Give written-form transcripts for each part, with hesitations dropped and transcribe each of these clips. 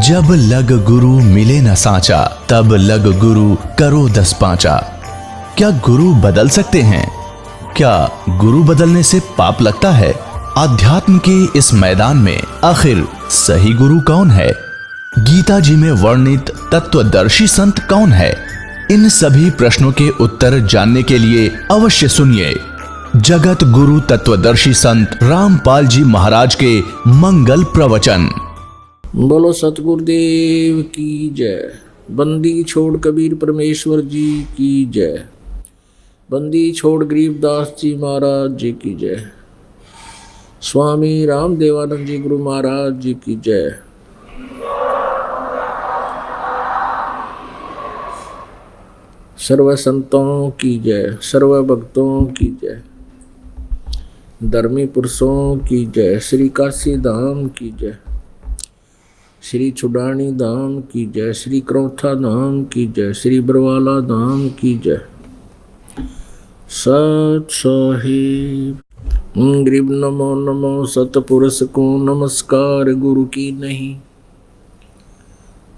जब लग गुरु मिले न सांचा, तब लग गुरु करो 10 पांचा। क्या गुरु बदल सकते हैं? क्या गुरु बदलने से पाप लगता है? आध्यात्म के इस मैदान में आखिर सही गुरु कौन है? गीता जी में वर्णित तत्वदर्शी संत कौन है? इन सभी प्रश्नों के उत्तर जानने के लिए अवश्य सुनिए जगत गुरु तत्वदर्शी संत रामपाल जी महाराज के मंगल प्रवचन। बोलो सतगुरुदेव की जय। बंदी छोड़ कबीर परमेश्वर जी की जय। बंदी छोड़ गरीबदास जी महाराज जी की जय। स्वामी रामदेवानंद जी गुरु महाराज जी की जय। सर्व संतों की जय, सर्व भक्तों की जय, धर्मी पुरुषों की जय, श्री काशी धाम की जय, श्री छुडानी धाम की जय, श्री क्रौथा धाम की जय, श्री बरवाला धाम की जय। सत साहिब गरीब नमो नमो सतपुरुष को नमस्कार गुरु की नहीं।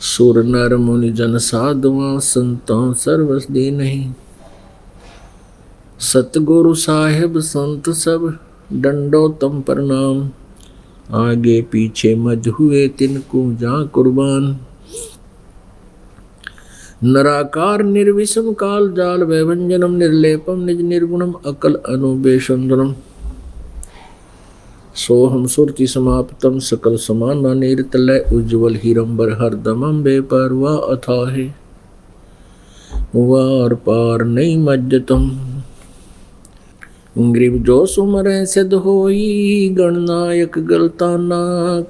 सुर नर मुनि जन साधुआ संतों सर्वस दे नहीं। सतगुरु साहिब संत सब डंडो तम प्रणाम। आगे पीछे मज हुए तिनको जा कुर्बान। नराकार निर्विषम काल जाल वैभंजनम निर्लेपम निज निर्गुणम अकल अनुबेशंदनम। सोहम सुरति समाप्तम सकल समाना निर्तलय उज्ज्वल हीरंबर हरदमम बेपरवा अथाहे वार पार नहीं मज्जतम। ग्रीब जो सुमर सिद्ध होई गणनायक गलताना।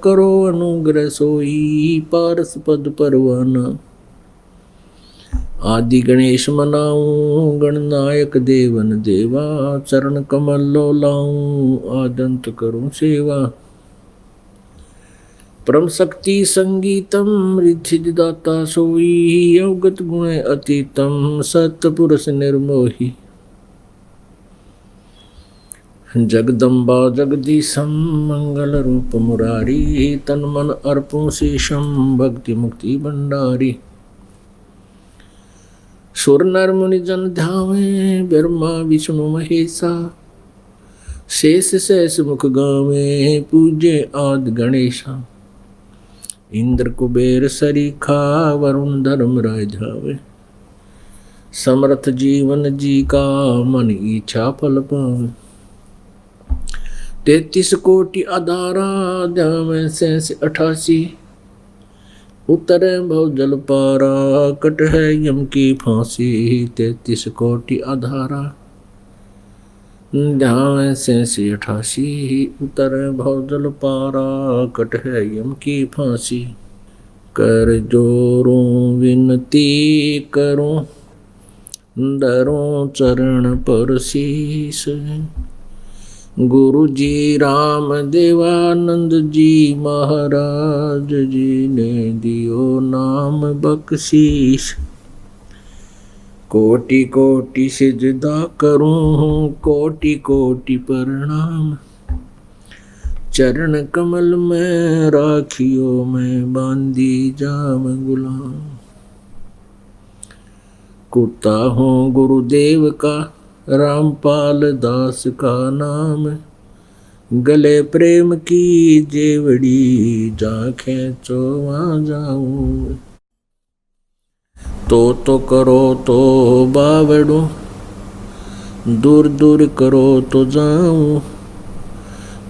करो अनुग्रह सोई पारस पद परवाना। आदि गणेश मनाऊं गणनायक देवन देवा। चरण कमल लो लाऊं आदंत करूं सेवा। परम शक्ति संगीतम रिद्धि दाता सोई। अवगत गुण अतीतम सतपुरुष निर्मोही। जगदम्बा जगदीशम मंगल रूप मुरारी। तन मन अर्पों शेषम भक्ति मुक्ति भंडारी। सुर नर मुनि जन ध्यावे ब्रह्मा विष्णु महेशा। शेष शेष मुख गावे पूजे आदि गणेशा। इंद्र कुबेर सरीखा वरुण धर्म राजावे। समर्थ जीवन जी का मन इच्छा फल पावे। 33 कोटि आधारा ध्यावे 88। उतरे भव जल पारा कट है यम की फांसी। 33 कोटि आधारा ध्यान 88। उतरे भव जल पारा कट है यम की फांसी। कर जोरों विनती करूं धरों चरण पर शीस। गुरु जी राम देवानंद जी महाराज जी ने दियो नाम बख्शीश। कोटि कोटि सिजदा करूं कोटि कोटि प्रणाम। चरण कमल में राखियो मैं बांधी जाम गुलाम। कुत्ता हूँ गुरुदेव का रामपाल दास का नाम। गले प्रेम की जेवड़ी जा खींचो वहाँ जाऊं। तो करो तो बावड़ू दूर दूर करो तो जाऊं।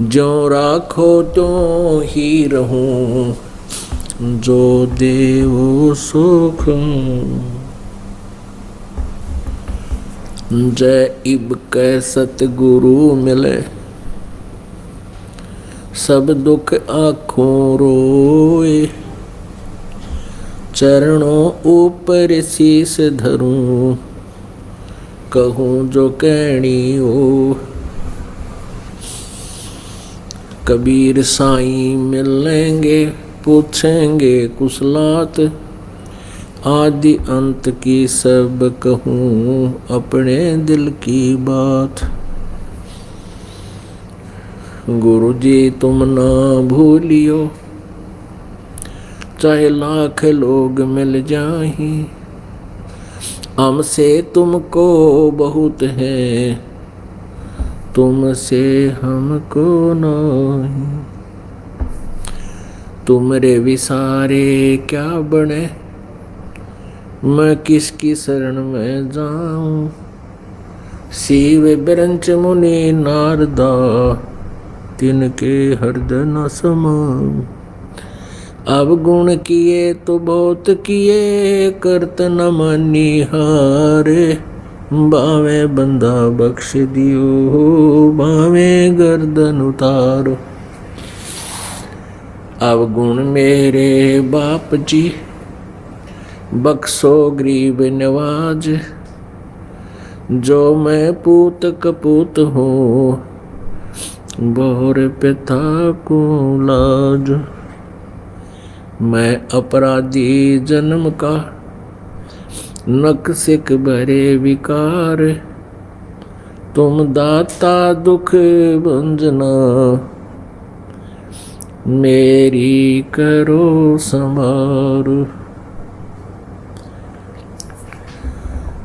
जो राखो तो ही रहूं जो देवो सुख। जय इब कै सतगुरु मिले सब दुख आँखों रोए। चरणों ऊपर शीस धरूं कहूँ जो कहनी हो। कबीर साईं मिलेंगे पूछेंगे कुशलात। आदि अंत की सब कहूँ अपने दिल की बात। गुरु जी तुम ना भूलियो चाहे लाख लोग मिल जाही, हमसे तुमको बहुत है, तुमसे हमको नहीं। तुमरे विसारे क्या बने, मैं किसकी शरण में जाऊं। शिव बिरंच मुनि नारदा, तिनके हृदय न समाऊं। अब गुण किए तो बहुत किए, करत न मानी हारे। बावे बंदा बख्श दियो, बावे गर्दन उतारो। अब गुण मेरे बाप जी, बख्शो गरीब नवाज। जो मैं पूत कपूत हूँ, बोर पिता को लाज। मैं अपराधी जन्म का, नक्सिक भरे विकार। तुम दाता दुख भंजना, मेरी करो संभार।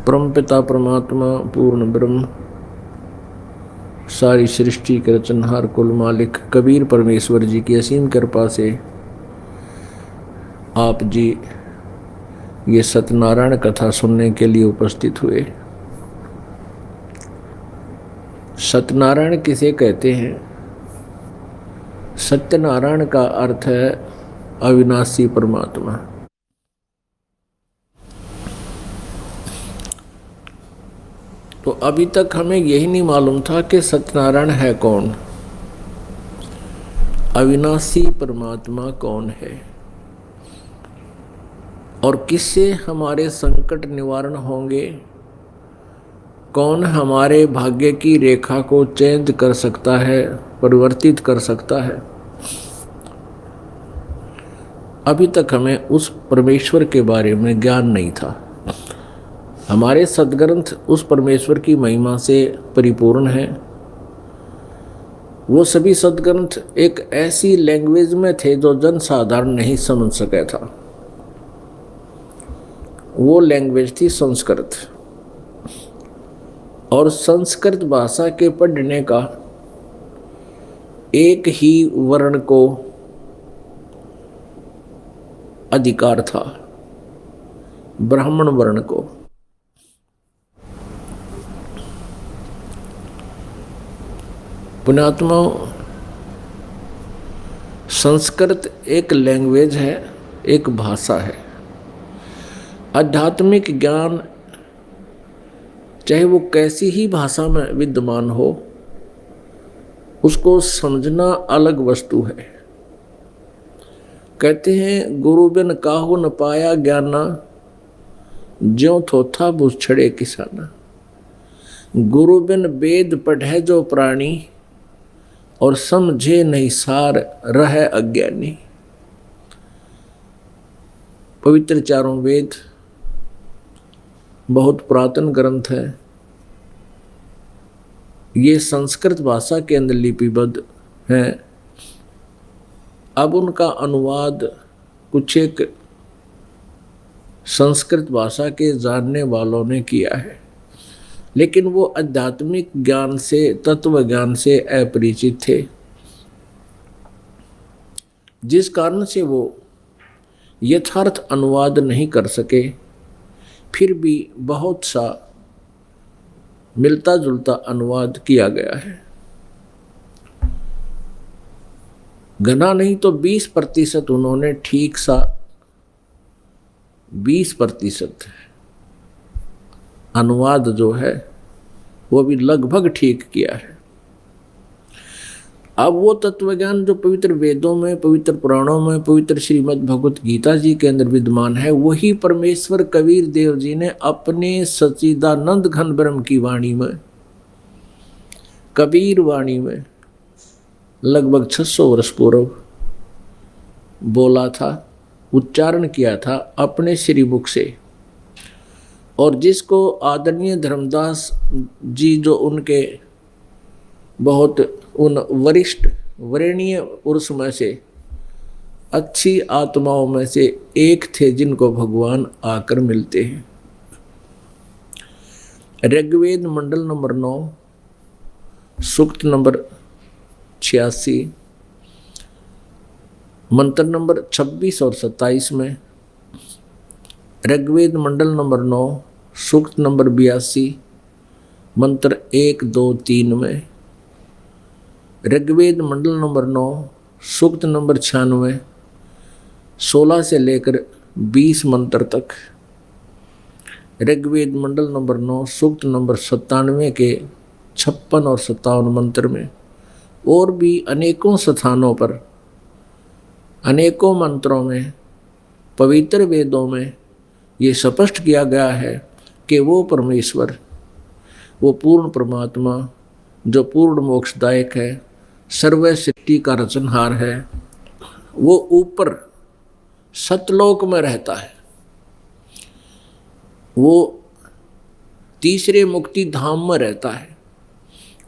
परमपिता परमात्मा पूर्ण ब्रह्म, सारी सृष्टि के रचनहार कुल मालिक कबीर परमेश्वर जी की असीम कृपा से आप जी ये सत्यनारायण कथा सुनने के लिए उपस्थित हुए। सत्यनारायण किसे कहते हैं? सत्यनारायण का अर्थ है अविनाशी परमात्मा। तो अभी तक हमें यही नहीं मालूम था कि सत्यनारायण है कौन, अविनाशी परमात्मा कौन है, और किससे हमारे संकट निवारण होंगे। कौन हमारे भाग्य की रेखा को चेंज कर सकता है, परिवर्तित कर सकता है। अभी तक हमें उस परमेश्वर के बारे में ज्ञान नहीं था। हमारे सद्ग्रंथ उस परमेश्वर की महिमा से परिपूर्ण हैं। वो सभी सद्ग्रंथ एक ऐसी लैंग्वेज में थे जो जन साधारण नहीं समझ सका था। वो लैंग्वेज थी संस्कृत, और संस्कृत भाषा के पढ़ने का एक ही वर्ण को अधिकार था, ब्राह्मण वर्ण को। पुण्यात्मा, संस्कृत एक लैंग्वेज है, एक भाषा है। आध्यात्मिक ज्ञान चाहे वो कैसी ही भाषा में विद्यमान हो, उसको समझना अलग वस्तु है। कहते हैं गुरु बिन काहू न पाया ज्ञाना, ज्यों थोथा बुछड़े किसाना। गुरु बिन वेद पढ़े जो प्राणी, और समझे नहीं सार रहे अज्ञानी। पवित्र चारों वेद बहुत पुरातन ग्रंथ है। ये संस्कृत भाषा के अंदर लिपिबद्ध हैं। अब उनका अनुवाद कुछ एक संस्कृत भाषा के जानने वालों ने किया है, लेकिन वो आध्यात्मिक ज्ञान से, तत्व ज्ञान से अपरिचित थे, जिस कारण से वो यथार्थ अनुवाद नहीं कर सके। फिर भी बहुत सा मिलता जुलता अनुवाद किया गया है। घना नहीं तो 20% उन्होंने ठीक सा 20% अनुवाद जो है वो भी लगभग ठीक किया है। अब वो तत्वज्ञान जो पवित्र वेदों में, पवित्र पुराणों में, पवित्र श्रीमद् भगवत गीता जी के अंदर विद्यमान है, वही परमेश्वर कबीर देव जी ने अपने सच्चिदानंद घन ब्रह्म की वाणी में, कबीर वाणी में लगभग 600 वर्ष पूर्व बोला था, उच्चारण किया था अपने श्री मुख से। और जिसको आदरणीय धर्मदास जी, जो उनके बहुत उन वरिष्ठ वरणीय पुरुष में से अच्छी आत्माओं में से एक थे जिनको भगवान आकर मिलते हैं। ऋग्वेद मंडल नंबर 9 सूक्त नंबर 86 मंत्र नंबर 26 और 27 में, ऋग्वेद मंडल नंबर 9 सूक्त नंबर 82 मंत्र 1, 2, 3 में, ऋग्वेद मंडल नंबर 9 सूक्त नंबर 96 16 से लेकर 20 मंत्र तक, ऋग्वेद मंडल नंबर 9 सूक्त नंबर 97 के 56 और 57 मंत्र में, और भी अनेकों स्थानों पर अनेकों मंत्रों में पवित्र वेदों में ये स्पष्ट किया गया है कि वो परमेश्वर, वो पूर्ण परमात्मा जो पूर्ण मोक्षदायक है, सर्व सृष्टि का रचनहार है, वो ऊपर सतलोक में रहता है। वो तीसरे मुक्ति धाम में रहता है,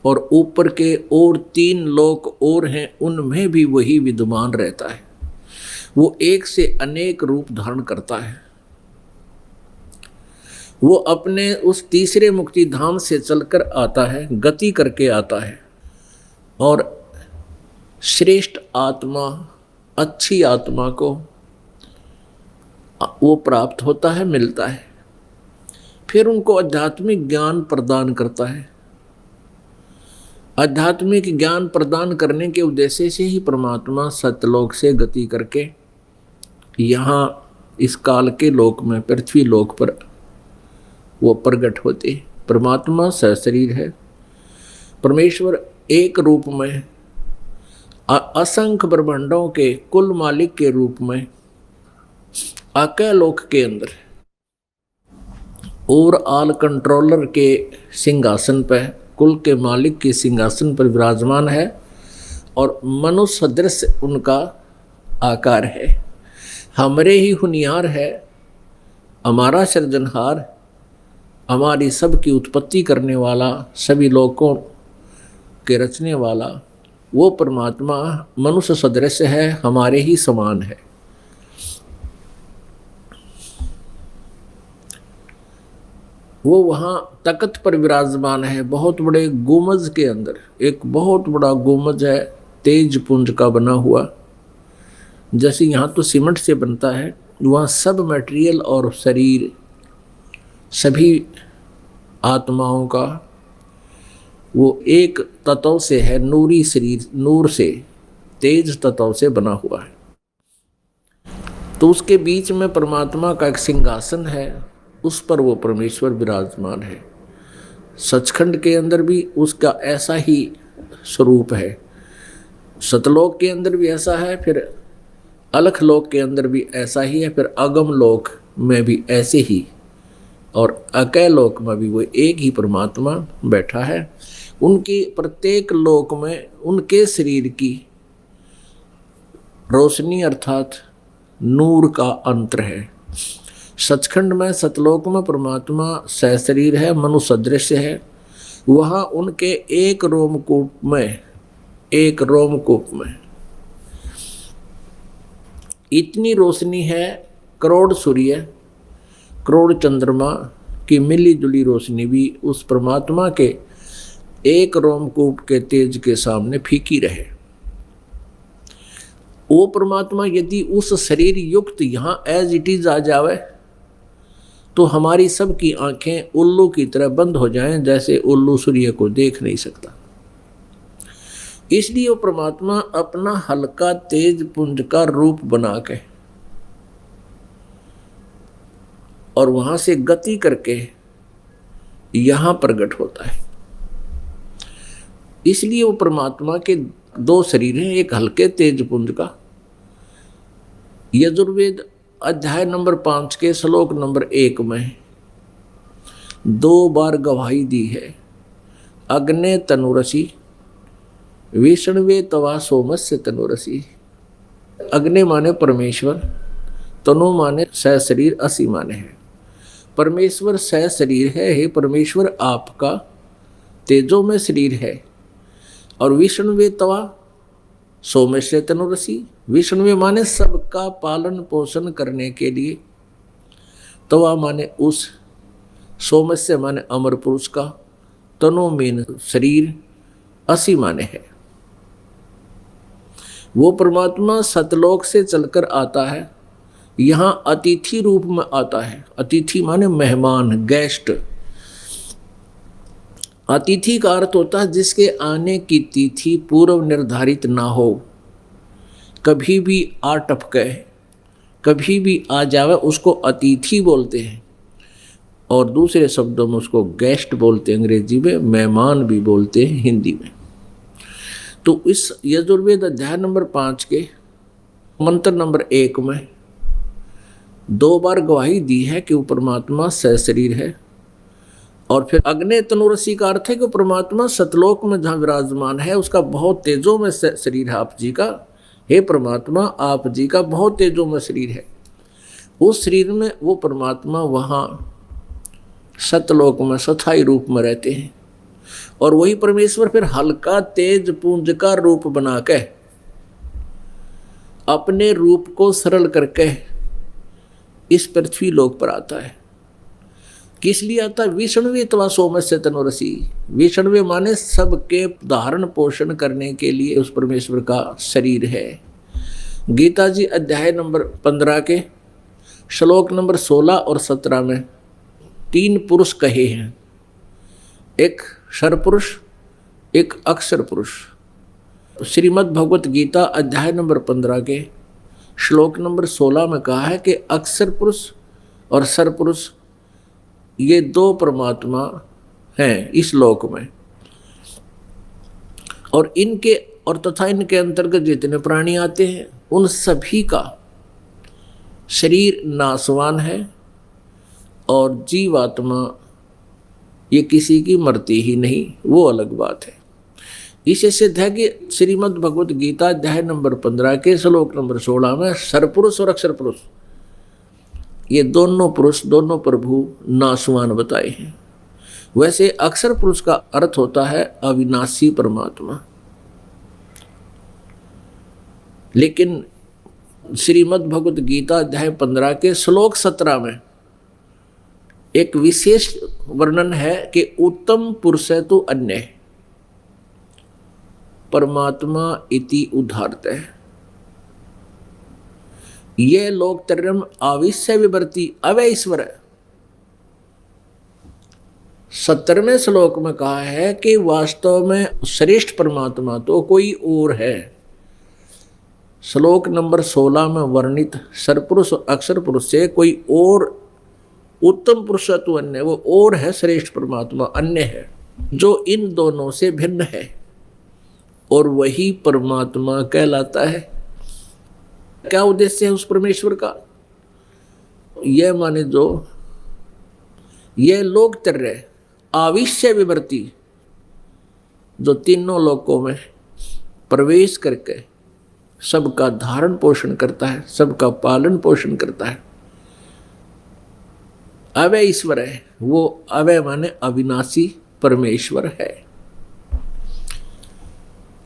और ऊपर के और 3 लोक और हैं, उनमें भी वही विद्यमान रहता है। वो एक से अनेक रूप धारण करता है। वो अपने उस तीसरे मुक्ति धाम से चलकर आता है, गति करके आता है, और श्रेष्ठ आत्मा, अच्छी आत्मा को वो प्राप्त होता है, मिलता है। फिर उनको आध्यात्मिक ज्ञान प्रदान करता है। आध्यात्मिक ज्ञान प्रदान करने के उद्देश्य से ही परमात्मा सतलोक से गति करके यहाँ इस काल के लोक में, पृथ्वी लोक पर वो प्रकट होते। परमात्मा सशरीर है। परमेश्वर एक रूप में असंख्य ब्रह्मांडों के कुल मालिक के रूप में आके लोक के अंदर और ऑल कंट्रोलर के सिंहासन पर, कुल के मालिक के सिंहासन पर विराजमान है, और मनुष्य सदृश उनका आकार है। हमरे ही हुनियार है, हमारा सृजनहार, हमारी सब की उत्पत्ति करने वाला, सभी लोकों के रचने वाला वो परमात्मा मनुष्य सदृश है, हमारे ही समान है। वो वहाँ तख्त पर विराजमान है, बहुत बड़े गुंबज के अंदर। एक बहुत बड़ा गुंबज है, तेज पुंज का बना हुआ। जैसे यहाँ तो सीमेंट से बनता है, वहाँ सब मटेरियल और शरीर सभी आत्माओं का वो एक तत्व से है, नूरी शरीर, नूर से, तेज तत्व से बना हुआ है। तो उसके बीच में परमात्मा का एक सिंहासन है, उस पर वो परमेश्वर विराजमान है। सचखंड के अंदर भी उसका ऐसा ही स्वरूप है, सतलोक के अंदर भी ऐसा है, फिर अलख लोक के अंदर भी ऐसा ही है, फिर अगम लोक में भी ऐसे ही, और अकय लोक में भी वो एक ही परमात्मा बैठा है। उनकी प्रत्येक लोक में उनके शरीर की रोशनी अर्थात नूर का अंतर है। सचखंड में, सतलोक में परमात्मा सहशरीर है, मनुष्य सदृश है। वहाँ उनके एक रोमकूप में इतनी रोशनी है, करोड़ सूर्य, करोड़ चंद्रमा की मिली जुली रोशनी भी उस परमात्मा के एक रोमकूप के तेज के सामने फीकी रहे। वो परमात्मा यदि उस शरीर युक्त यहाँ एज इट इज आ जावे तो हमारी सब की आंखें उल्लू की तरह बंद हो जाएं, जैसे उल्लू सूर्य को देख नहीं सकता। इसलिए वो परमात्मा अपना हल्का तेज पुंज का रूप बना के और वहां से गति करके यहां प्रकट होता है। इसलिए वो परमात्मा के 2 शरीर हैं, एक हल्के तेज पुंज का। यजुर्वेद अध्याय नंबर 5 के श्लोक नंबर 1 में 2 बार गवाही दी है, अग्ने तनुरसी विष्णुवे तवा सोमस्य तनुरसी। अग्नि माने परमेश्वर, तनु माने सहशरीर, असी माने है। परमेश्वर सहशरीर है, हे परमेश्वर आपका तेजो में शरीर है, और विष्णुवे तवा सोमेश्य तनुरसी, विष्णु माने सबका पालन पोषण करने के लिए, तवा माने उस, सोमस्य माने अमर पुरुष का, तनु मीन शरीर, असी माने है। वो परमात्मा सतलोक से चलकर आता है, यहाँ अतिथि रूप में आता है। अतिथि माने मेहमान, गेस्ट। अतिथि का अर्थ होता है जिसके आने की तिथि पूर्व निर्धारित ना हो, कभी भी आ टपके, कभी भी आ जावे, उसको अतिथि बोलते हैं। और दूसरे शब्दों में उसको गेस्ट बोलते हैं, अंग्रेजी में मेहमान भी बोलते हैं, हिंदी में। तो इस यजुर्वेद अध्याय नंबर 5 के मंत्र नंबर 1 में 2 बार गवाही दी है कि वो परमात्मा सशरीर है। और फिर अग्नि तनुरसी का अर्थ है कि परमात्मा सतलोक में जहाँ विराजमान है, उसका बहुत तेजों में शरीर है आप जी का। हे परमात्मा, आप जी का बहुत तेजों में शरीर है। उस शरीर में वो परमात्मा वहाँ सतलोक में स्थायी रूप में रहते हैं। और वही परमेश्वर फिर हल्का तेज पुंज का रूप बना के अपने रूप को सरल करके इस पृथ्वी लोक पर आता है। किस लिए आता है? विष्णुवे तवा सोमस्य तनुरसी। विष्णुवे माने सबके धारण पोषण करने के लिए उस परमेश्वर का शरीर है। गीता जी अध्याय नंबर 15 के श्लोक नंबर 16 और 17 में 3 पुरुष कहे हैं, एक क्षर पुरुष, एक अक्षर पुरुष। श्रीमद् भगवत गीता अध्याय नंबर 15 के श्लोक नंबर 16 में कहा है कि अक्षर पुरुष और क्षर पुरुष ये 2 परमात्मा हैं इस लोक में। और इनके और तथा इनके अंतर्गत जितने प्राणी आते हैं उन सभी का शरीर नाशवान है, और जीवात्मा ये किसी की मरती ही नहीं, वो अलग बात है। इससे सिद्ध है कि श्रीमद् भगवत गीता अध्याय नंबर 15 के श्लोक नंबर 16 में सरपुरुष और अक्षर पुरुष ये दोनों पुरुष, दोनों प्रभु नाशवान बताए हैं। वैसे अक्षर पुरुष का अर्थ होता है अविनाशी परमात्मा, लेकिन श्रीमद् भगवत गीता अध्याय 15 के श्लोक 17 में एक विशेष वर्णन है कि उत्तम पुरुष है तो अन्य परमात्मा इति उदाहरत है। ये लोकत्रयम् आविश्य विवर्ति अवैश्वर। 17वें श्लोक में कहा है कि वास्तव में श्रेष्ठ परमात्मा तो कोई और है। श्लोक नंबर 16 में वर्णित सरपुरुष अक्षर पुरुष से कोई और उत्तम पुरुष तो अन्य, वो और है श्रेष्ठ परमात्मा, अन्य है जो इन दोनों से भिन्न है, और वही परमात्मा कहलाता है। क्या उद्देश्य है उस परमेश्वर का? यह माने जो यह लोकत्रय आविश्य विवर्ती, जो तीनों लोकों में प्रवेश करके सबका धारण पोषण करता है, सबका पालन पोषण करता है, अवय ईश्वर है। वो अवय माने अविनाशी परमेश्वर है।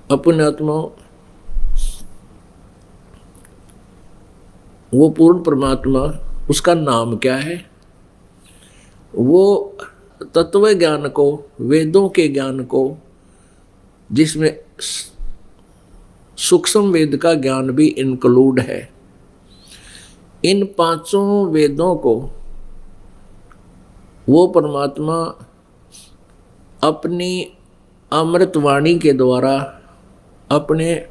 अपने आत्मा वो पूर्ण परमात्मा, उसका नाम क्या है? वो तत्व ज्ञान को, वेदों के ज्ञान को, जिसमें सूक्ष्म वेद का ज्ञान भी इंक्लूड है, इन 5 वेदों को वो परमात्मा अपनी अमृतवाणी के द्वारा, अपने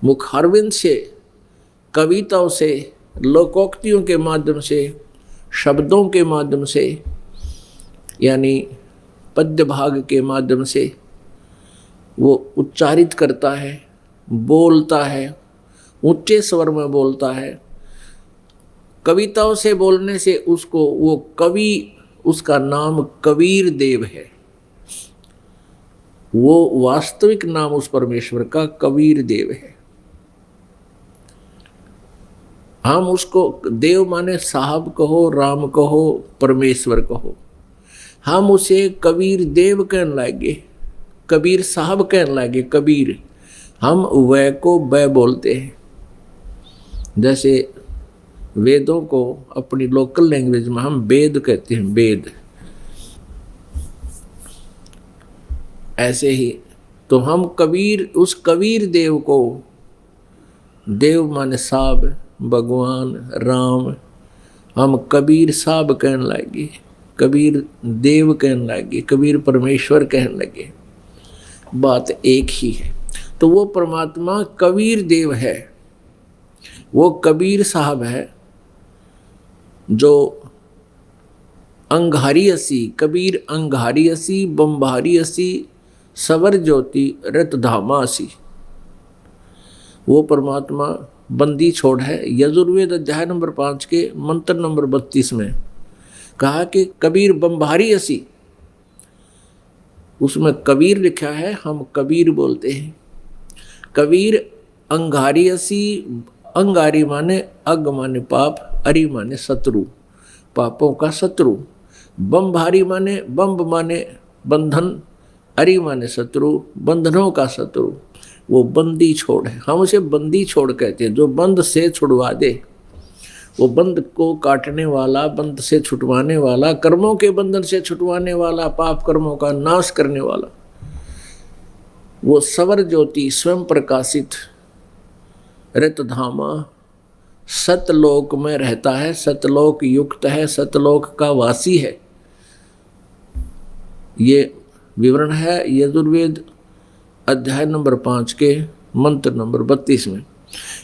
मुखारविंद से, कविताओं से, लोकोक्तियों के माध्यम से, शब्दों के माध्यम से, यानी पद्य भाग के माध्यम से वो उच्चारित करता है, बोलता है, ऊंचे स्वर में बोलता है। कविताओं से बोलने से उसको वो कवि, उसका नाम कबीर देव है। वो वास्तविक नाम उस परमेश्वर का कबीर देव है। हम उसको देव माने साहब कहो, राम कहो, परमेश्वर कहो, हम उसे कबीर देव कहने लगे, कबीर साहब कहने लगे, कबीर। हम वै को बै बोलते हैं, जैसे वेदों को अपनी लोकल लैंग्वेज में हम वेद कहते हैं, वेद। ऐसे ही तो हम कबीर, उस कबीर देव को, देव माने साहब, भगवान राम, हम कबीर साहब कहने लगे, कबीर देव कहने लगे, कबीर परमेश्वर कहने लगे, बात एक ही है। तो वो परमात्मा कबीर देव है, वो कबीर साहब है जो अंगारी असी, कबीर अंगारी असी, बम्बारी असी, सवर ज्योति रत धामा असी। वो परमात्मा बंदी छोड़ है। यजुर्वेद अध्याय नंबर 5 के मंत्र नंबर 32 में कहा कि कबीर बम्बारी असी, उसमें कबीर लिखा है, हम कबीर बोलते हैं। कबीर अंगारी असी, अंगारी माने अग माने पाप, अरि माने शत्रु, पापों का शत्रु। बम्बारी माने बम्ब माने बंधन, अरि माने शत्रु, बंधनों का शत्रु। वो बंदी छोड़ है, हम उसे बंदी छोड़ कहते हैं, जो बंद से छुड़वा दे। वो बंद को काटने वाला, बंद से छुटवाने वाला, कर्मों के बंधन से छुटवाने वाला, पाप कर्मों का नाश करने वाला। वो सवर ज्योति स्वयं प्रकाशित रतधामा सतलोक में रहता है, सतलोक युक्त है, सतलोक का वासी है। ये विवरण है यजुर्वेद अध्याय नंबर 5 के मंत्र नंबर 32 में।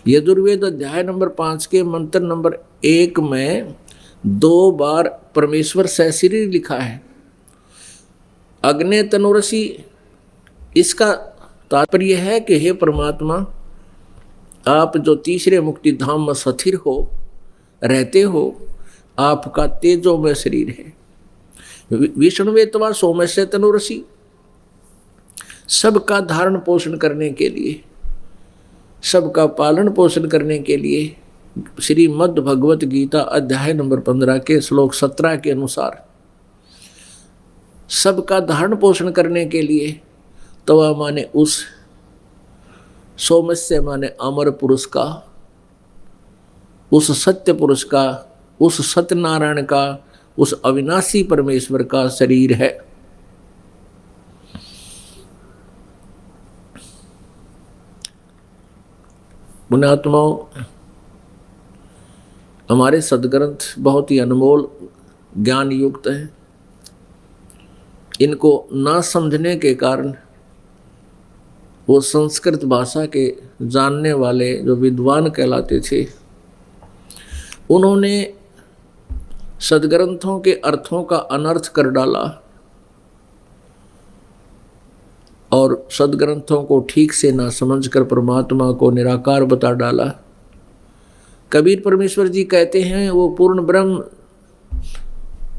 यजुर्वेद अध्याय नंबर 5 के मंत्र नंबर 1 में 2 बार परमेश्वर सहस्री लिखा है। अग्ने तनुरसी, इसका तात्पर्य है कि हे परमात्मा, आप जो तीसरे मुक्ति धाम में स्थिर हो, रहते हो, आपका तेजो में शरीर है। विष्णुवे तवा सोमे से तनुरसी, सबका धारण पोषण करने के लिए, सबका पालन पोषण करने के लिए श्रीमद् भगवत गीता अध्याय नंबर 15 के श्लोक 17 के अनुसार सबका धारण पोषण करने के लिए तवा माने उस, सोमस्य माने अमर पुरुष का, उस सत्य पुरुष का, उस सत्यनारायण का, उस अविनाशी परमेश्वर का शरीर है। पुण्यात्माओं, हमारे सदग्रंथ बहुत ही अनमोल ज्ञान युक्त हैं। इनको ना समझने के कारण वो संस्कृत भाषा के जानने वाले जो विद्वान कहलाते थे, उन्होंने सदग्रंथों के अर्थों का अनर्थ कर डाला और सदग्रंथों को ठीक से ना समझकर परमात्मा को निराकार बता डाला। कबीर परमेश्वर जी कहते हैं वो पूर्ण ब्रह्म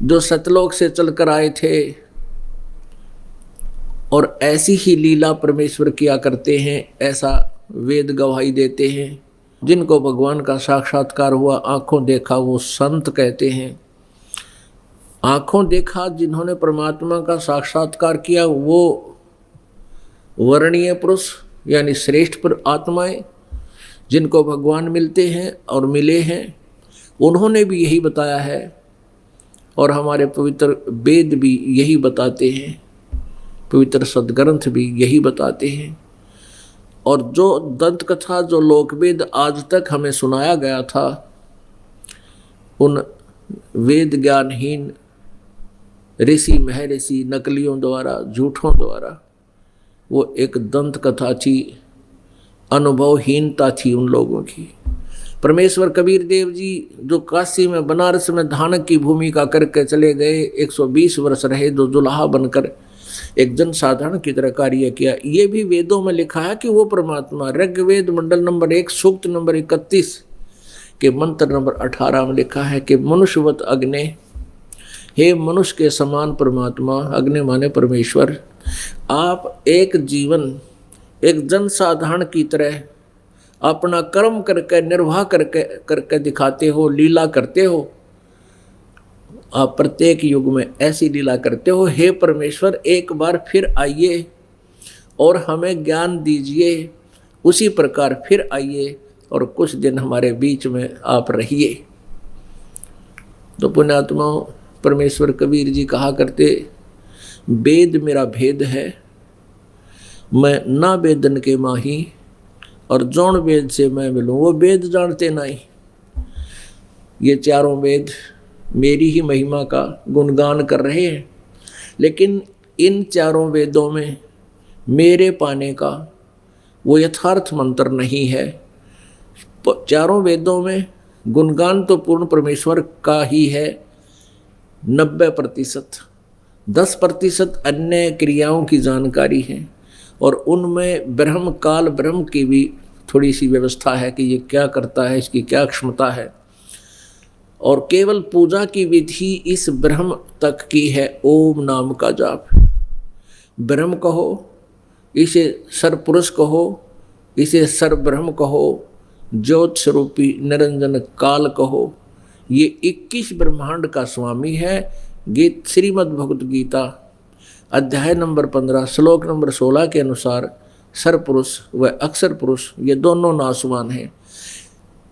जो सतलोक से चलकर आए थे और ऐसी ही लीला परमेश्वर किया करते हैं, ऐसा वेद गवाही देते हैं। जिनको भगवान का साक्षात्कार हुआ, आंखों देखा, वो संत कहते हैं। आंखों देखा जिन्होंने परमात्मा का साक्षात्कार किया, वो वर्णीय पुरुष यानी श्रेष्ठ पर आत्माएं जिनको भगवान मिलते हैं और मिले हैं, उन्होंने भी यही बताया है और हमारे पवित्र वेद भी यही बताते हैं, पवित्र सदग्रंथ भी यही बताते हैं। और जो दंत कथा, जो लोकवेद आज तक हमें सुनाया गया था, उन वेद ज्ञानहीन ऋषि महर्षि नकलियों द्वारा, झूठों द्वारा, वो एक दंत कथा थी, अनुभवहीनता थी उन लोगों की। परमेश्वर कबीर देव जी जो काशी में, बनारस में धानक की भूमिका करके चले गए, 120 वर्ष रहे, जो जुलाहा बनकर एक जन साधारण की तरह कार्य किया। ये भी वेदों में लिखा है कि वो परमात्मा, ऋग्वेद मंडल नंबर 1 सूक्त नंबर 31 के मंत्र नंबर 18 में लिखा है कि मनुष्यवत अग्ने, हे मनुष्य के समान परमात्मा, अग्नि माने परमेश्वर, आप एक जीवन, एक जन साधारण की तरह अपना कर्म करके, निर्वाह करके दिखाते हो, लीला करते हो। आप प्रत्येक युग में ऐसी लीला करते हो। हे परमेश्वर, एक बार फिर आइए और हमें ज्ञान दीजिए, उसी प्रकार फिर आइए और कुछ दिन हमारे बीच में आप रहिए। तो पुण्यात्माओं, परमेश्वर कबीर जी कहा करते, वेद मेरा भेद है, मैं ना वेदन के माही, और जौन वेद से मैं मिलूं वो वेद जानते नहीं। ये चारों वेद मेरी ही महिमा का गुणगान कर रहे हैं, लेकिन इन चारों वेदों में मेरे पाने का वो यथार्थ मंत्र नहीं है। चारों वेदों में गुणगान तो पूर्ण परमेश्वर का ही है 90%, 10% अन्य क्रियाओं की जानकारी है, और उनमें ब्रह्म काल ब्रह्म की भी थोड़ी सी व्यवस्था है कि ये क्या करता है, इसकी क्या क्षमता है। और केवल पूजा की विधि इस ब्रह्म तक की है, ओम नाम का जाप। ब्रह्म कहो, इसे सर्वपुरुष कहो, इसे सर्वब्रह्म कहो, ज्योत स्वरूपी निरंजन काल कहो। ये 21 ब्रह्मांड का स्वामी है। गीत श्रीमद् भगवत गीता अध्याय नंबर 15 श्लोक नंबर 16 के अनुसार सर्वपुरुष व अक्षर पुरुष ये दोनों नासवान हैं।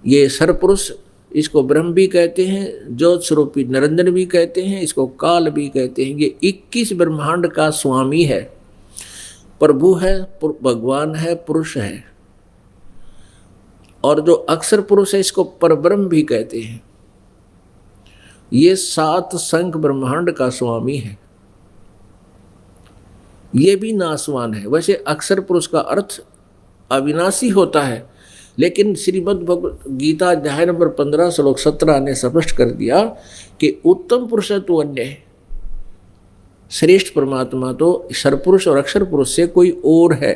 ये सर्वपुरुष इसको ब्रह्म भी कहते हैं, ज्योत स्वरूपी निरंजन भी कहते हैं, इसको काल भी कहते हैं। ये 21 ब्रह्मांड का स्वामी है, प्रभु है, भगवान है, पुरुष है। और जो अक्षर पुरुष है इसको परब्रह्म भी कहते हैं। ये 7 संख्य ब्रह्मांड का स्वामी है, ये भी नासवान है। वैसे अक्षर पुरुष का अर्थ अविनाशी होता है, लेकिन श्रीमद् भगवत गीता अध्याय नंबर 15 श्लोक 17 ने स्पष्ट कर दिया कि उत्तम पुरुष तो अन्य है, श्रेष्ठ परमात्मा तो सर्वपुरुष और अक्षर पुरुष से कोई और है,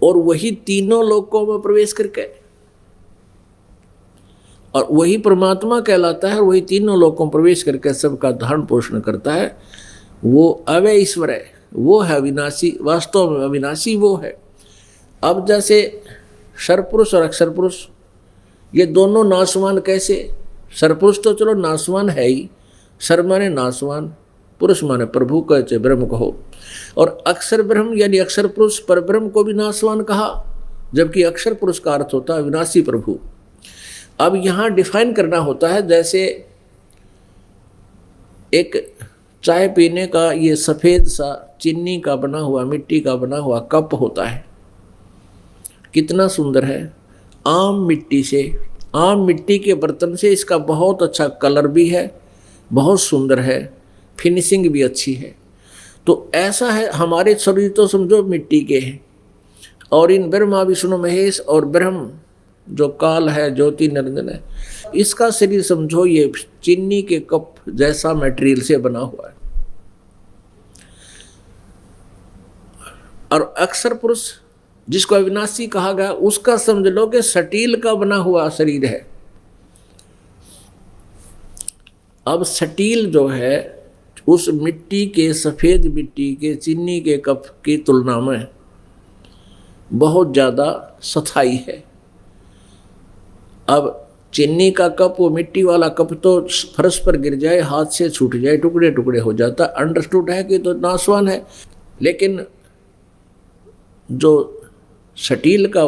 और वही तीनों लोकों में प्रवेश करके और वही परमात्मा कहलाता है, और वही तीनों लोकों में प्रवेश करके सबका धारण पोषण करता है। वो अव्यय ईश्वर है, वो है अविनाशी, वास्तव में अविनाशी वो है। अब जैसे सर्वपुरुष और अक्षर पुरुष ये दोनों नासवान कैसे? सर्वपुरुष तो चलो नासवान है ही, सर्व माने नासवान, पुरुष माने प्रभु कहते ब्रह्म कहो, और अक्षर ब्रह्म यानी अक्षर पुरुष पर ब्रह्म को भी नासवान कहा, जबकि अक्षर पुरुष का अर्थ होता है अविनाशी प्रभु। अब यहाँ डिफाइन करना होता है, जैसे एक चाय पीने का ये सफ़ेद सा चीनी का बना हुआ, मिट्टी का बना हुआ कप होता है, कितना सुंदर है, आम मिट्टी से, आम मिट्टी के बर्तन से इसका बहुत अच्छा कलर भी है, बहुत सुंदर है, फिनिशिंग भी अच्छी है। तो ऐसा है हमारे शरीर तो समझो मिट्टी के हैं, और इन ब्रह्मा विष्णु महेश और ब्रह्म जो काल है, ज्योति निरंजन है, इसका शरीर समझो ये चीनी के कप जैसा मटेरियल से बना हुआ है। और अक्षर पुरुष जिसको अविनाशी कहा गया, उसका समझ लो कि स्टील का बना हुआ शरीर है। अब स्टील जो है उस मिट्टी के, सफ़ेद मिट्टी के चीनी के कप की तुलना में बहुत ज़्यादा स्थायी है। अब चीनी का कप, वो मिट्टी वाला कप तो फर्श पर गिर जाए, हाथ से छूट जाए, टुकड़े टुकड़े हो जाता, अंडरस्टूड है कि तो नासवान है। लेकिन जो स्टील का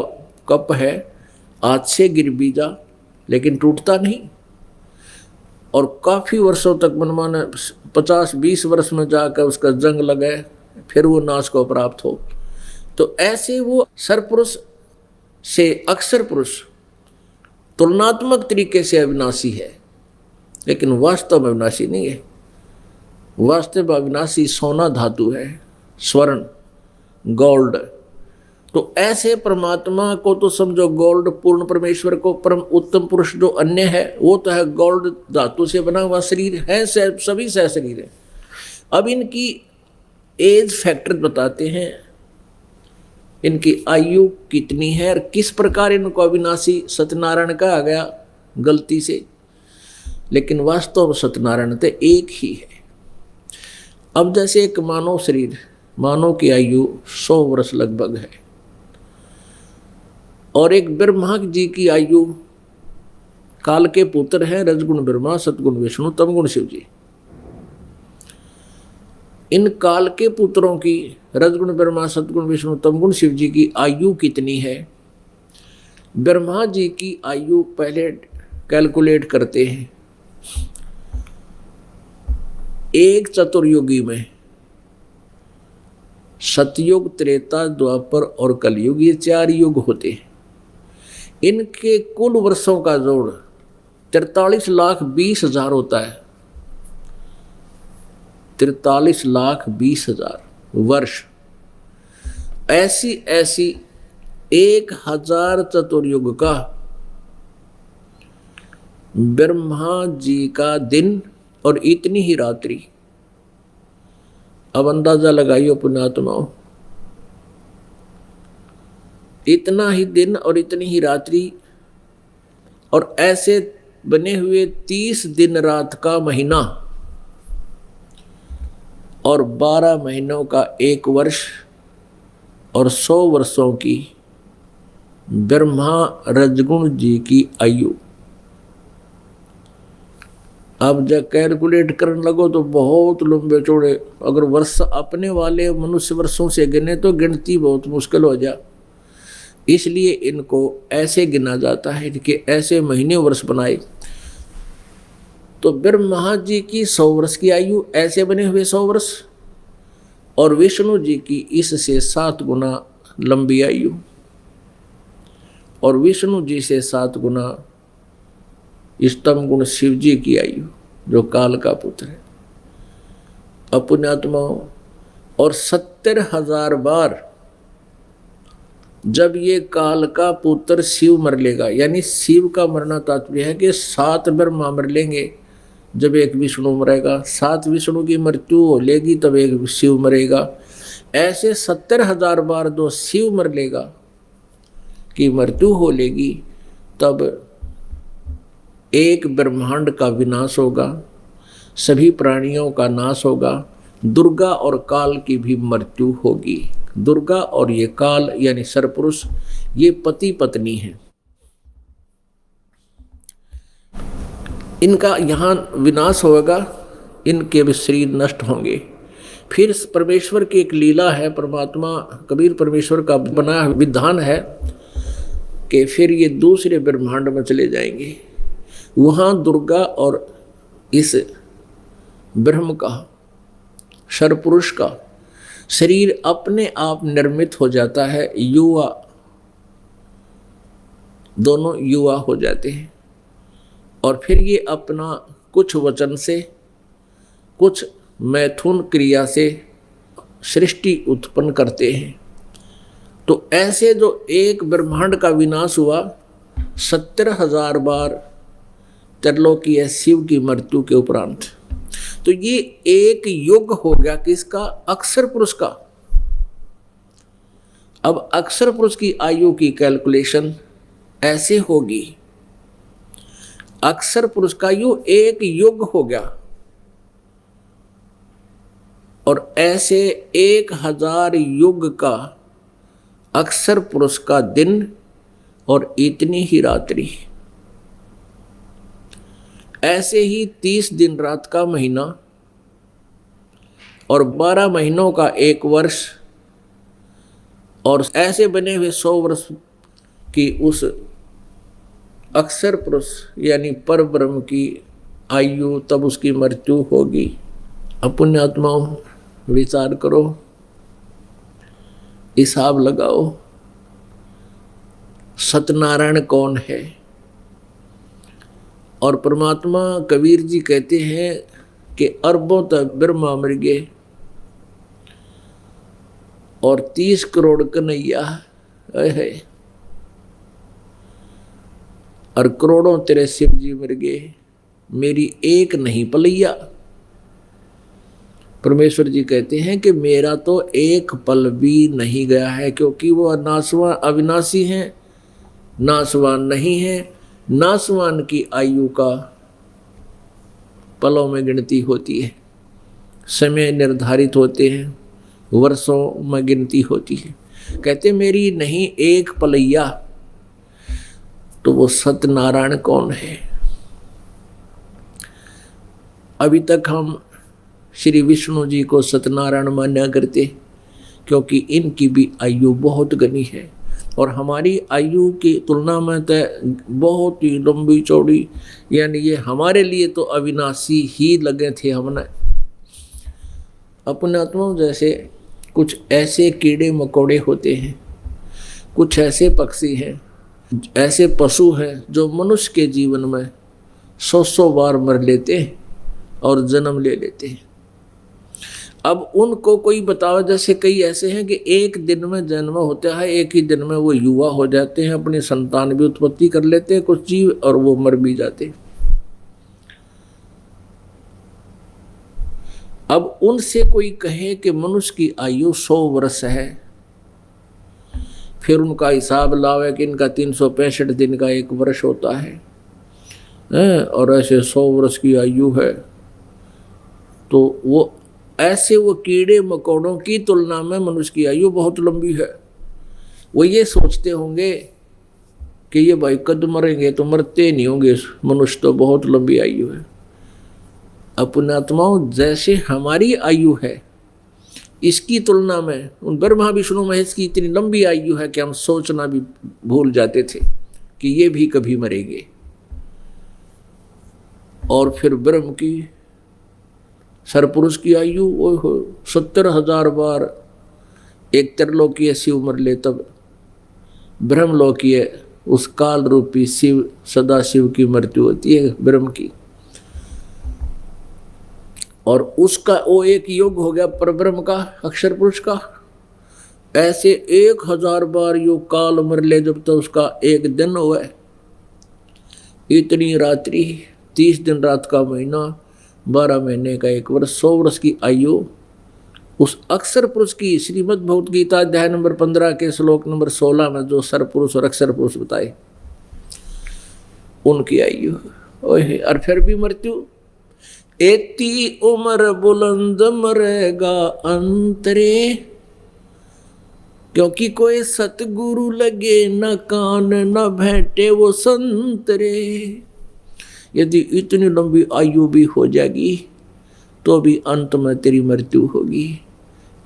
कप है, हाथ से गिर भी जा लेकिन टूटता नहीं, और काफ़ी वर्षों तक मनमाने 50-20 वर्ष में जाकर उसका जंग लगे, फिर वो नाश को प्राप्त हो। तो ऐसे वो सर्वपुरुष से अक्षर पुरुष तुलनात्मक तरीके से अविनाशी है, लेकिन वास्तव में अविनाशी नहीं है। वास्तव में अविनाशी सोना धातु है, स्वर्ण, गोल्ड। तो ऐसे परमात्मा को तो समझो गोल्ड, पूर्ण परमेश्वर को परम उत्तम पुरुष जो अन्य है वो तो है गोल्ड धातु से बना हुआ शरीर है, सभी सह शरीर है। अब इनकी एज फैक्टर बताते हैं, इनकी आयु कितनी है और किस प्रकार इनको अविनाशी सत्यनारायण कहा गया गलती से, लेकिन वास्तव में सत्यनारायण तो एक ही है। अब जैसे एक मानव शरीर, मानव की आयु 100 वर्ष लगभग है, और एक ब्रह्मा जी की आयु, काल के पुत्र हैं, रजगुण ब्रह्मा, सतगुण विष्णु, तमगुण शिव जी। इन काल के पुत्रों की रजगुण ब्रह्मा, सतगुण विष्णु, तमगुण शिव जी की आयु कितनी है? ब्रह्मा जी की आयु पहले कैलकुलेट करते हैं। एक चतुर्युगी में सतयुग, त्रेता, द्वापर और कलयुग, ये 4 युग होते हैं। इनके कुल वर्षों का जोड़ 43,20,000 होता है। 43,20,000 वर्ष। ऐसी 1,000 चतुर्युग का ब्रह्मा जी का दिन और इतनी ही रात्रि। अब अंदाजा लगाइए पुण्यात्माओं, इतना ही दिन और इतनी ही रात्रि, और ऐसे बने हुए 30 दिन रात का महीना और 12 महीनों का 1 वर्ष और 100 वर्षों की ब्रह्मा रजगुण जी की आयु। अब जब कैलकुलेट करने लगो तो बहुत लंबे चौड़े, अगर वर्ष अपने वाले मनुष्य वर्षों से गिने तो गिनती बहुत मुश्किल हो जा। इसलिए इनको ऐसे गिना जाता है कि ऐसे महीने वर्ष बनाए। तो ब्रह्मा जी की 100 वर्ष की आयु, ऐसे बने हुए 100 वर्ष, और विष्णु जी की इससे 7 गुना लंबी आयु, और विष्णु जी से 7 गुना स्तम गुण शिव जी की आयु, जो काल का पुत्र है। अपुण्यात्माओं, और 70,000 बार जब ये काल का पुत्र शिव मर लेगा, यानी शिव का मरना तात्पर्य है कि 7 ब्रह्मा मर लेंगे जब एक विष्णु मरेगा, 7 विष्णु की मृत्यु हो लेगी तब एक शिव मरेगा। ऐसे 70,000 बार दो शिव मर लेगा कि मृत्यु हो लेगी, तब एक ब्रह्मांड का विनाश होगा, सभी प्राणियों का नाश होगा, दुर्गा और काल की भी मृत्यु होगी। दुर्गा और ये काल यानी सरपुरुष, ये पति पत्नी हैं। इनका यहाँ विनाश होगा, इनके भी शरीर नष्ट होंगे। फिर परमेश्वर की एक लीला है, परमात्मा कबीर परमेश्वर का बना विधान है कि फिर ये दूसरे ब्रह्मांड में चले जाएंगे। वहाँ दुर्गा और इस ब्रह्म का, सरपुरुष का शरीर अपने आप निर्मित हो जाता है, युवा, दोनों युवा हो जाते हैं। और फिर ये अपना कुछ वचन से, कुछ मैथुन क्रिया से सृष्टि उत्पन्न करते हैं। तो ऐसे जो एक ब्रह्मांड का विनाश हुआ 70,000 बार त्रिलोकीय शिव की मृत्यु के उपरांत, तो ये एक युग हो गया किसका? अक्षर पुरुष का। अब अक्षर पुरुष की आयु की कैलकुलेशन ऐसे होगी, अक्षर पुरुष का एक युग हो गया, और ऐसे 1,000 युग का अक्षर पुरुष का दिन और इतनी ही रात्रि। ऐसे ही 30 दिन रात का महीना और 12 महीनों का 1 वर्ष, और ऐसे बने हुए 100 वर्ष की उस अक्षर पुरुष यानी पर ब्रह्म की आयु, तब उसकी मृत्यु होगी। अपुण्यात्माओं, विचार करो, हिसाब लगाओ, सत्यनारायण कौन है? और परमात्मा कबीर जी कहते हैं कि अरबों तक ब्रह्मा मर गए और 30 करोड़ कन्हैया है, और करोड़ों तेरे शिव जी मर गए, मेरी एक नहीं पलैया। परमेश्वर जी कहते हैं कि मेरा तो एक पल भी नहीं गया है, क्योंकि वो नासवान अविनाशी हैं, नासवान नहीं है। नासवान की आयु का पलों में गिनती होती है, समय निर्धारित होते हैं, वर्षों में गिनती होती है। कहते मेरी नहीं एक पलैया। तो वो सत्यनारायण कौन है? अभी तक हम श्री विष्णु जी को सत्यनारायण मान्या करते, क्योंकि इनकी भी आयु बहुत घनी है और हमारी आयु की तुलना में तो बहुत ही लंबी चौड़ी, यानी ये हमारे लिए तो अविनाशी ही लगे थे। हमने अपने आत्मा जैसे कुछ ऐसे कीड़े मकोड़े होते हैं, कुछ ऐसे पक्षी हैं, ऐसे पशु हैं जो मनुष्य के जीवन में 100 बार मर लेते हैं और जन्म ले लेते हैं। अब उनको कोई बताओ, जैसे कई ऐसे हैं कि एक दिन में जन्म होता है, एक ही दिन में वो युवा हो जाते हैं, अपनी संतान भी उत्पत्ति कर लेते हैं कुछ जीव, और वो मर भी जाते हैं। अब उनसे कोई कहे कि मनुष्य की आयु 100 वर्ष है, फिर उनका हिसाब लावे कि इनका 365 दिन का एक वर्ष होता है और ऐसे 100 वर्ष की आयु है, तो वो ऐसे वो कीड़े मकोड़ों की तुलना में मनुष्य की आयु बहुत लंबी है। वो ये सोचते होंगे कि ये भाई कद मरेंगे, तो मरते नहीं होंगे, मनुष्य तो बहुत लंबी आयु है। अपने आत्माओं जैसे हमारी आयु है, इसकी तुलना में उन ब्रह्मा विष्णु महेश की इतनी लंबी आयु है कि हम सोचना भी भूल जाते थे कि ये भी कभी मरेंगे। और फिर ब्रह्म की सरपुरुष की आयु वो 70,000 बार एक त्रिलोकीय शिव मर ले, तब ब्रह्मलोकीय उस काल रूपी शिव सदा शिव की मृत्यु होती है ब्रह्म की, और उसका वो एक युग हो गया परब्रह्म का, अक्षर पुरुष का। ऐसे 1000 बार युग काल मर ले जब तक उसका एक दिन हुआ। इतनी रात्रि, 30 दिन रात का महीना, 12 महीने का एक वर्ष, 100 वर्ष की आयु उस अक्षर पुरुष की। श्रीमद् भगवत गीता अध्याय नंबर 15 के श्लोक नंबर 16 में जो सर पुरुष और अक्षर पुरुष बताए, उनकी आयु। और फिर भी मृत्यु, एती उम्र बुलंद मरेगा अंतरे, क्योंकि कोई सतगुरु लगे न कान न भेंटे वो संतरे। यदि इतनी लंबी आयु भी हो जाएगी तो भी अंत में तेरी मृत्यु होगी।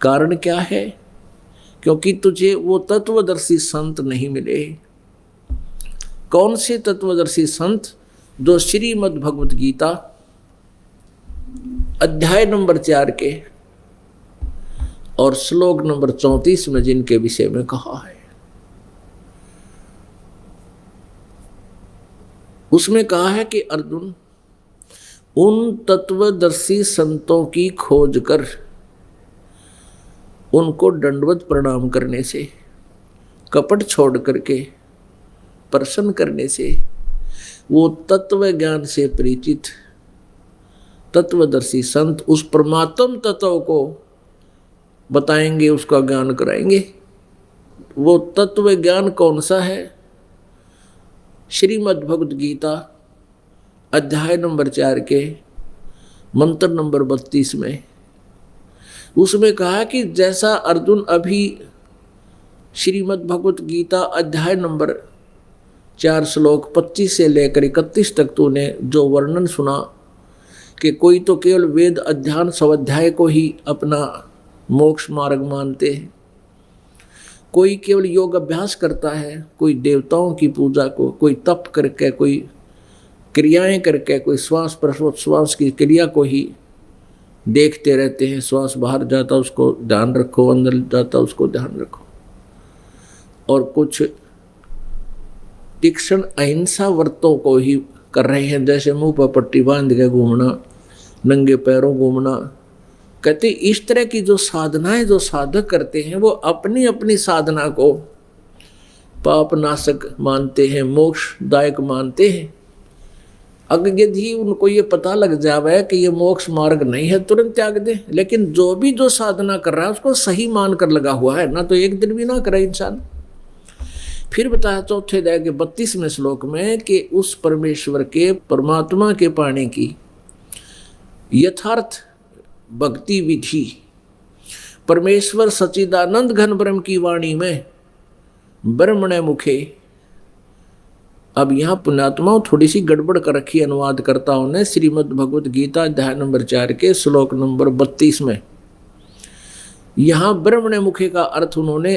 कारण क्या है? क्योंकि तुझे वो तत्वदर्शी संत नहीं मिले। कौन से तत्वदर्शी संत? जो श्रीमद् भगवत गीता अध्याय नंबर 4 के और श्लोक नंबर 34 में जिनके विषय में कहा है, उसमें कहा है कि अर्जुन, उन तत्वदर्शी संतों की खोज कर उनको दंडवत प्रणाम करने से, कपट छोड़ करके प्रसन्न करने से, वो तत्व ज्ञान से परिचित तत्वदर्शी संत उस परमात्म तत्व को बताएंगे, उसका ज्ञान कराएंगे। वो तत्व ज्ञान कौन सा है? श्रीमद् भगवत गीता अध्याय नंबर 4 के मंत्र नंबर 32 में उसमें कहा कि जैसा अर्जुन अभी श्रीमद् भगवत गीता अध्याय नंबर 4 श्लोक 25 से लेकर 31 तक तूने जो वर्णन सुना कि कोई तो केवल वेद अध्ययन स्वाध्याय को ही अपना मोक्ष मार्ग मानते हैं, कोई केवल योग अभ्यास करता है, कोई देवताओं की पूजा को, कोई तप करके, कोई क्रियाएं करके, कोई श्वास प्रश्वास की क्रिया को ही देखते रहते हैं। श्वास बाहर जाता उसको ध्यान रखो, अंदर जाता उसको ध्यान रखो। और कुछ तीक्ष्ण अहिंसा व्रतों को ही कर रहे हैं, जैसे मुंह पर पट्टी बांध के घूमना, नंगे पैरों घूमना। कहते इस तरह की जो साधनाएं जो साधक करते हैं वो अपनी अपनी साधना को पाप नाशक मानते हैं, मोक्षदायक मानते हैं। अगर यदि उनको ये पता लग जावे कि ये मोक्ष मार्ग नहीं है, तुरंत त्याग दे। लेकिन जो भी जो साधना कर रहा है उसको सही मान कर लगा हुआ है ना, तो एक दिन भी ना करे इंसान। फिर बताया चौथे अध्याय के 32वें श्लोक में कि उस परमेश्वर के, परमात्मा के पाने की यथार्थ भक्ति विधि, परमेश्वर सच्चिदानंद घन ब्रह्म की वाणी में ब्रह्मणे मुखे अब यहाँ पुण्यात्माओं थोड़ी सी गड़बड़ कर रखी अनुवादकर्ताओं ने श्रीमद् भगवत गीता अध्याय नंबर 4 के श्लोक नंबर 32 में। यहाँ ब्रह्मण्य मुखे का अर्थ उन्होंने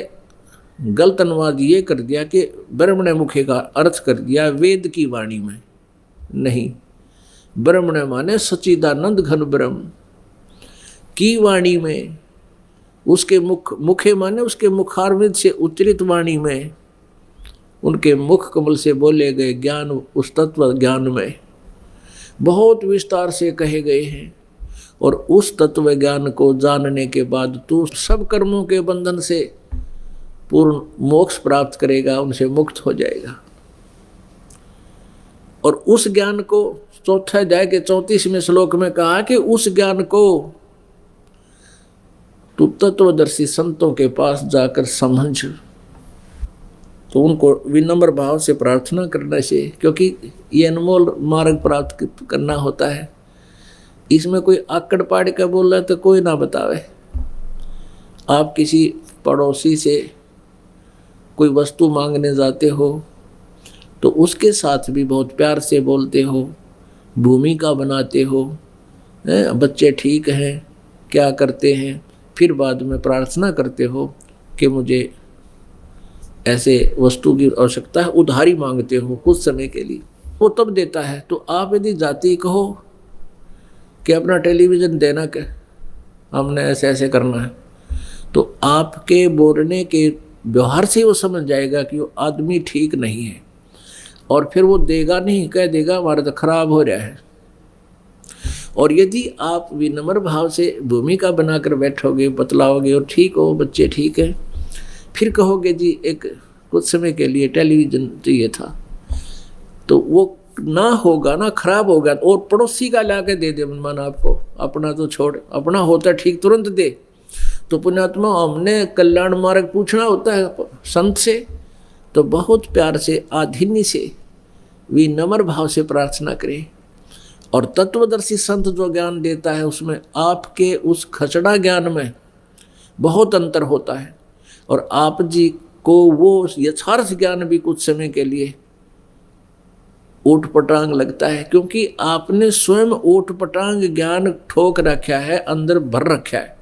गलत अनुवाद ये कर दिया कि ब्रह्मण्य मुखे का अर्थ कर दिया वेद की वाणी में। नहीं, ब्रह्मण्य माने सच्चिदानंद घन ब्रह्म की वाणी में, उसके मुखे माने उसके मुखारविंद से उच्चरित वाणी में, उनके मुख कमल से बोले गए ज्ञान, उस तत्व ज्ञान में बहुत विस्तार से कहे गए हैं। और उस तत्व ज्ञान को जानने के बाद तू सब कर्मों के बंधन से पूर्ण मोक्ष प्राप्त करेगा, उनसे मुक्त हो जाएगा। और उस ज्ञान को चौथा अध्याय के 34वें श्लोक में कहा कि उस ज्ञान को तू तत्वदर्शी संतों के पास जाकर समझ। तो उनको विनम्र भाव से प्रार्थना करना चाहिए, क्योंकि ये अनमोल मार्ग प्राप्त करना होता है। इसमें कोई आकड़ पाड़ का बोल रहा है तो कोई ना बतावे। आप किसी पड़ोसी से कोई वस्तु मांगने जाते हो तो उसके साथ भी बहुत प्यार से बोलते हो, भूमिका बनाते हो, बच्चे ठीक हैं, क्या करते हैं, फिर बाद में प्रार्थना करते हो कि मुझे ऐसे वस्तु की आवश्यकता है, उधारी मांगते हो कुछ समय के लिए, वो तब देता है। तो आप यदि जाति कहो कि अपना टेलीविज़न देना, क्या हमने ऐसे ऐसे करना है, तो आपके बोलने के व्यवहार से वो समझ जाएगा कि वो आदमी ठीक नहीं है, और फिर वो देगा नहीं, कह देगा हमारा तो खराब हो रहा है। और यदि आप विनम्र भाव से भूमिका बनाकर बैठोगे, बतलाओगे और ठीक हो, बच्चे ठीक है, फिर कहोगे जी एक कुछ समय के लिए टेलीविज़न चाहिए था, तो वो ना होगा ना, खराब होगा। और पड़ोसी का ला के दे दे मन आपको, अपना तो छोड़, अपना होता ठीक तुरंत दे। तो पुण्यात्मा हमने कल्याण मार्ग पूछना होता है संत से, तो बहुत प्यार से आधिन्य से विनम्र भाव से प्रार्थना करें। और तत्वदर्शी संत जो ज्ञान देता है उसमें आपके उस खचड़ा ज्ञान में बहुत अंतर होता है, और आप जी को वो यथार्थ ज्ञान भी कुछ समय के लिए ऊट पटांग लगता है, क्योंकि आपने स्वयं ऊट पटांग ज्ञान ठोक रखा है, अंदर भर रखा है।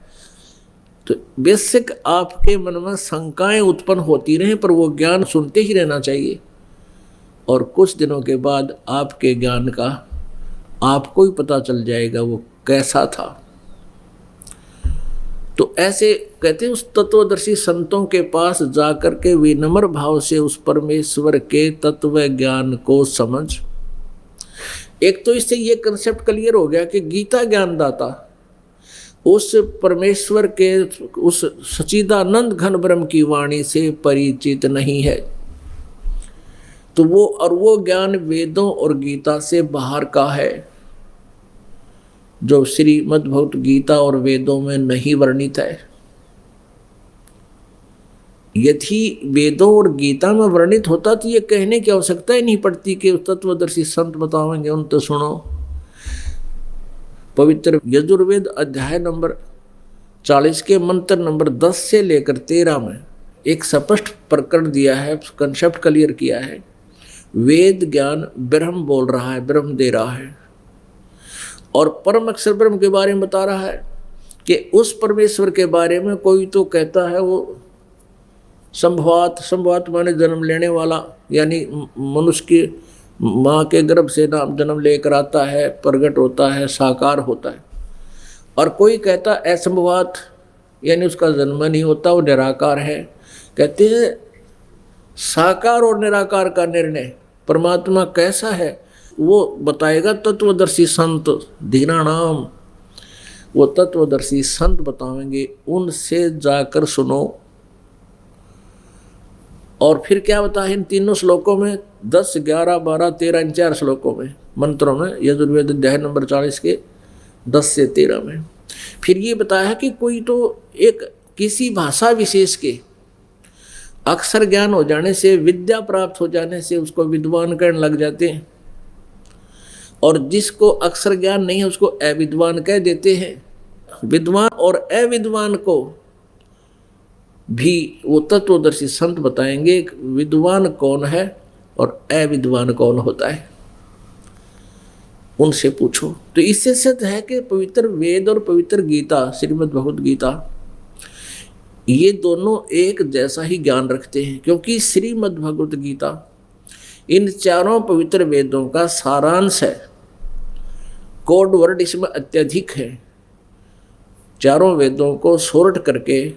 तो बेसिक आपके मन में शंकाएं उत्पन्न होती रहें, पर वो ज्ञान सुनते ही रहना चाहिए। और कुछ दिनों के बाद आपके ज्ञान का आपको ही पता चल जाएगा वो कैसा था। तो ऐसे कहते हैं उस तत्वदर्शी संतों के पास जाकर के विनम्र भाव से उस परमेश्वर के तत्व ज्ञान को समझ। एक तो इससे ये कंसेप्ट क्लियर हो गया कि गीता ज्ञानदाता उस परमेश्वर के उस सच्चिदानंद घन ब्रह्म की वाणी से परिचित नहीं है, तो वो ज्ञान वेदों और गीता से बाहर का है, जो श्रीमद् भगवत गीता और वेदों में नहीं वर्णित है। यदि वेदों और गीता में वर्णित होता तो ये कहने की आवश्यकता ही नहीं पड़ती कि तत्वदर्शी संत बतावेंगे उन तो सुनो। पवित्र यजुर्वेद अध्याय नंबर 40 के मंत्र नंबर 10 से लेकर 13 में एक स्पष्ट प्रकरण दिया है, कंसेप्ट क्लियर किया है। वेद ज्ञान ब्रह्म बोल रहा है, ब्रह्म दे रहा है, और परम अक्षर ब्रह्म के बारे में बता रहा है कि उस परमेश्वर के बारे में कोई तो कहता है वो संभवात माने जन्म लेने वाला, यानी मनुष्य की माँ के गर्भ से नाम जन्म लेकर आता है, प्रकट होता है, साकार होता है। और कोई कहता असंभवात, यानी उसका जन्म नहीं होता, वो निराकार है। कहते हैं साकार और निराकार का निर्णय परमात्मा कैसा है वो बताएगा तत्वदर्शी संत धीराणाम। वो तत्वदर्शी संत बताएंगे, उनसे जाकर सुनो। और फिर क्या बता है इन तीनों श्लोकों में, 10, 11, 12, 13, इन 4 श्लोकों में, मंत्रों में, यजुर्वेद अध्याय नंबर 40 के 10 से 13 में फिर ये बताया है कि कोई तो एक किसी भाषा विशेष के अक्षर ज्ञान हो जाने से, विद्या प्राप्त हो जाने से उसको विद्वान कहने लग जाते हैं, और जिसको अक्षर ज्ञान नहीं है उसको अविद्वान कह देते हैं। विद्वान और अविद्वान को भी वो तत्वदर्शी संत बताएंगे। विद्वान कौन है और अविद्वान कौन होता है, उनसे पूछो। तो इससे सिद्ध है कि पवित्र वेद और पवित्र गीता, श्रीमद् भगवत गीता, ये दोनों एक जैसा ही ज्ञान रखते हैं, क्योंकि श्रीमद् भगवत गीता इन चारों पवित्र वेदों का सारांश है। कोड वर्ड इसमें अत्यधिक है। चारों वेदों को सोर्ट करके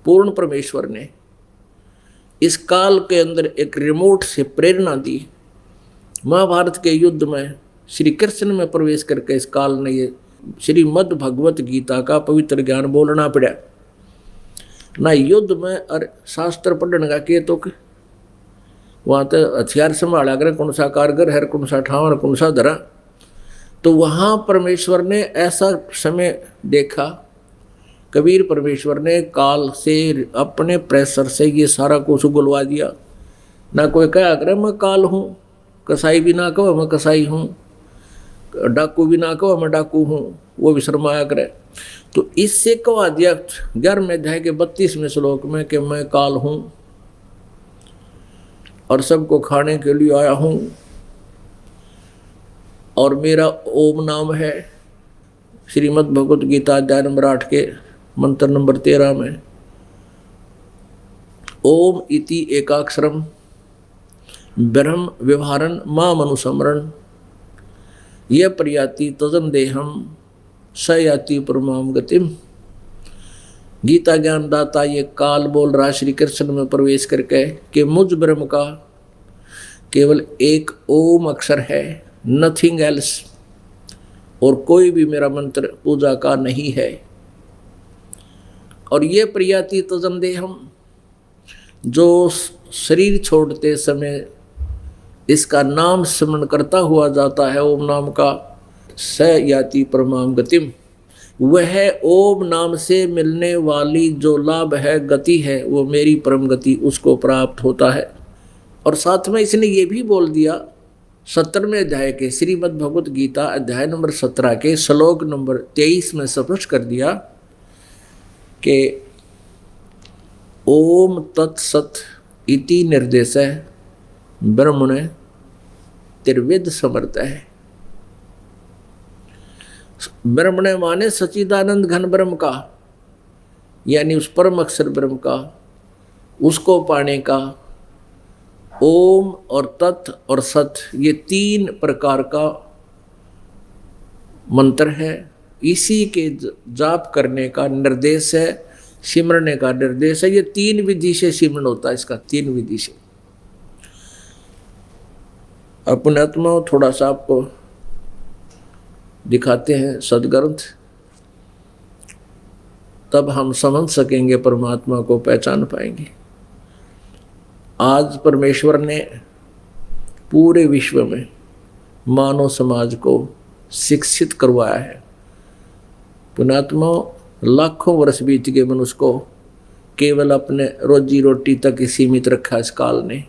पूर्ण परमेश्वर ने इस काल के अंदर एक रिमोट से प्रेरणा दी। महाभारत के युद्ध में श्री कृष्ण में प्रवेश करके इस काल ने ये श्रीमद् भगवत गीता का पवित्र ज्ञान बोलना पड़ा। ना युद्ध में और शास्त्र पढ़ने का के तो वहाँ तो हथियार संभाला कर, कौन सा कारगर है, कौन सा ठावर, कौन सा धरा। तो वहाँ परमेश्वर ने ऐसा समय देखा, कबीर परमेश्वर ने काल से अपने प्रेशर से ये सारा कुछ उगलवा दिया। ना कोई कहा करे मैं काल हूँ, कसाई भी ना कहो मैं कसाई हूँ, डाकू भी ना कहो मैं डाकू हूँ, वो भी शर्माया करे। तो इससे कहा दिया 11वें अध्याय के 32वें श्लोक में कि मैं काल हूँ और सबको खाने के लिए आया हूँ, और मेरा ओम नाम है। श्रीमद् भगवत गीता अध्याय नंबर 8 के मंत्र नंबर 13 में ओम इति एकाक्षरम ब्रह्म व्यवहारन मां मनुसमरण यह प्रयाति तजन देहम स याति परमाम गतिम। गीता ज्ञान दाता ये काल बोल रहा श्री कृष्ण में प्रवेश करके कि मुझ ब्रह्म का केवल एक ओम अक्षर है, नथिंग एल्स, और कोई भी मेरा मंत्र पूजा का नहीं है। और ये प्रयाति तजन देहम, जो शरीर छोड़ते समय इसका नाम स्मरण करता हुआ जाता है ओम नाम का, स याति परमाम गतिम, वह ओम नाम से मिलने वाली जो लाभ है, गति है, वो मेरी परम गति उसको प्राप्त होता है। और साथ में इसने ये भी बोल दिया 17वें अध्याय के श्रीमद् भगवत गीता अध्याय नंबर 17 के श्लोक नंबर 23 में स्पष्ट कर दिया कि ओम तत्सत इति निर्देश ब्रह्मणे त्रिविध समर्थ है। ब्रह्मणे माने सच्चिदानंद घन ब्रह्म का, यानी उस परम अक्षर ब्रह्म का, उसको पाने का ओम और तत् और सत, ये 3 प्रकार का मंत्र है। इसी के जाप करने का निर्देश है, सिमरने का निर्देश है। ये 3 विधि से सिमरन होता है, इसका 3 विधि से। अपने आत्मा थोड़ा सा आपको दिखाते हैं सदग्रंथ, तब हम समझ सकेंगे, परमात्मा को पहचान पाएंगे। आज परमेश्वर ने पूरे विश्व में मानव समाज को शिक्षित करवाया है। पुण्यात्मा लाखों वर्ष बीत गए, मनुष्य को केवल अपने रोजी रोटी तक ही सीमित रखा इस काल ने।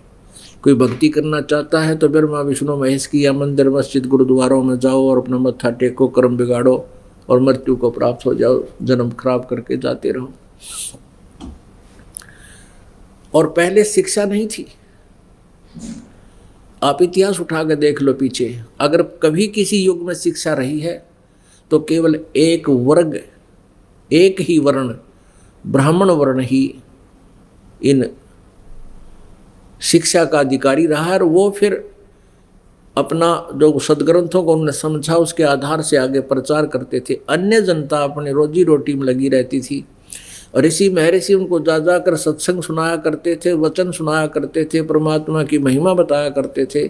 कोई भक्ति करना चाहता है तो ब्रह्मा विष्णु महेश की या मंदिर मस्जिद गुरुद्वारों में जाओ और अपना मत्था टेको, कर्म बिगाड़ो और मृत्यु को प्राप्त हो जाओ, जन्म खराब करके जाते रहो। और पहले शिक्षा नहीं थी। आप इतिहास उठा कर देख लो पीछे, अगर कभी किसी युग में शिक्षा रही है तो केवल एक वर्ग, एक ही वर्ण, ब्राह्मण वर्ण ही इन शिक्षा का अधिकारी रहा है। और वो फिर अपना जो सदग्रंथों को उन्होंने समझा उसके आधार से आगे प्रचार करते थे। अन्य जनता अपनी रोजी रोटी में लगी रहती थी। और ऋषि महर्षि उनको जा जाकर सत्संग सुनाया करते थे, वचन सुनाया करते थे, परमात्मा की महिमा बताया करते थे।